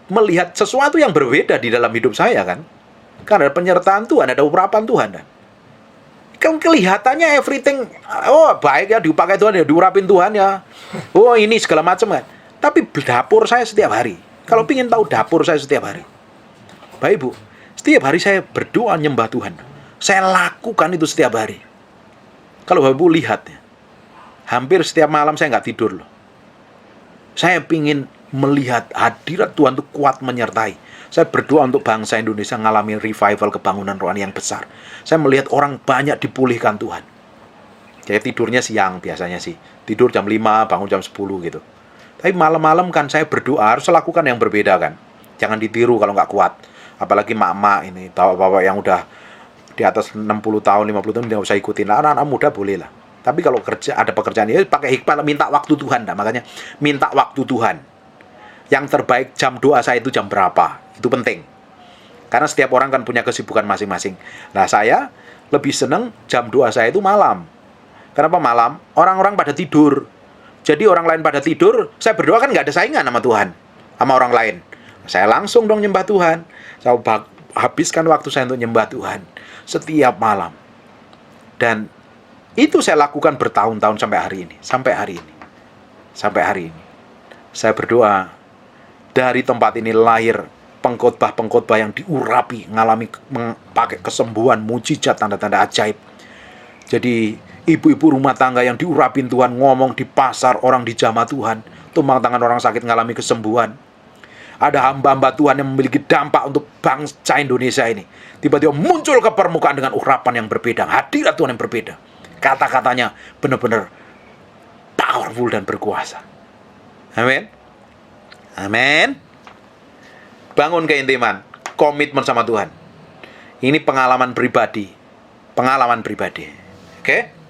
melihat sesuatu yang berbeda di dalam hidup saya kan. Karena ada penyertaan Tuhan, ada urapan Tuhan kan. Kan kelihatannya everything, oh baik ya, dipakai Tuhan ya, diurapin Tuhan ya. Oh ini segala macam kan. Tapi dapur saya setiap hari. Kalau pingin tahu dapur saya setiap hari. Bapak Ibu, setiap hari saya berdoa nyembah Tuhan. Saya lakukan itu setiap hari. Kalau Bapak Ibu lihat ya, hampir setiap malam saya nggak tidur loh. Saya pingin melihat hadirat Tuhan itu kuat menyertai. Saya berdoa untuk bangsa Indonesia mengalami revival kebangunan rohani yang besar. Saya melihat orang banyak dipulihkan Tuhan. Jadi tidurnya siang biasanya sih. Tidur jam 5, bangun jam 10 gitu. Tapi malam-malam kan saya berdoa harus lakukan yang berbeda kan. Jangan ditiru kalau nggak kuat. Apalagi mak-mak ini, bapak-bapak yang udah di atas 60 tahun, 50 tahun nggak usah ikutin. Anak-anak muda boleh lah. Tapi kalau kerja ada pekerjaan ya pakai hikmah, minta waktu Tuhan. Nah, makanya minta waktu Tuhan. Yang terbaik jam doa saya itu jam berapa? Itu penting. Karena setiap orang kan punya kesibukan masing-masing. Nah, saya lebih seneng jam doa saya itu malam. Kenapa malam? Orang-orang pada tidur. Jadi orang lain pada tidur, saya berdoa kan nggak ada saingan sama Tuhan, sama orang lain. Saya langsung dong nyembah Tuhan. Saya habiskan waktu saya untuk nyembah Tuhan setiap malam. Dan itu saya lakukan bertahun-tahun sampai hari ini. Sampai hari ini. Sampai hari ini. Saya berdoa, dari tempat ini lahir pengkhotbah-pengkhotbah yang diurapi, mengalami pakai kesembuhan, mujizat, tanda-tanda ajaib. Jadi ibu-ibu rumah tangga yang diurapin Tuhan, ngomong di pasar, orang dijamah Tuhan, tumpang tangan orang sakit mengalami kesembuhan. Ada hamba-hamba Tuhan yang memiliki dampak untuk bangsa Indonesia ini. Tiba-tiba muncul ke permukaan dengan urapan yang berbeda, hadirat Tuhan yang berbeda. Kata-katanya benar-benar powerful dan berkuasa. Amin. Amin. Bangun keintiman, komitmen sama Tuhan. Ini pengalaman pribadi. Pengalaman pribadi. Oke?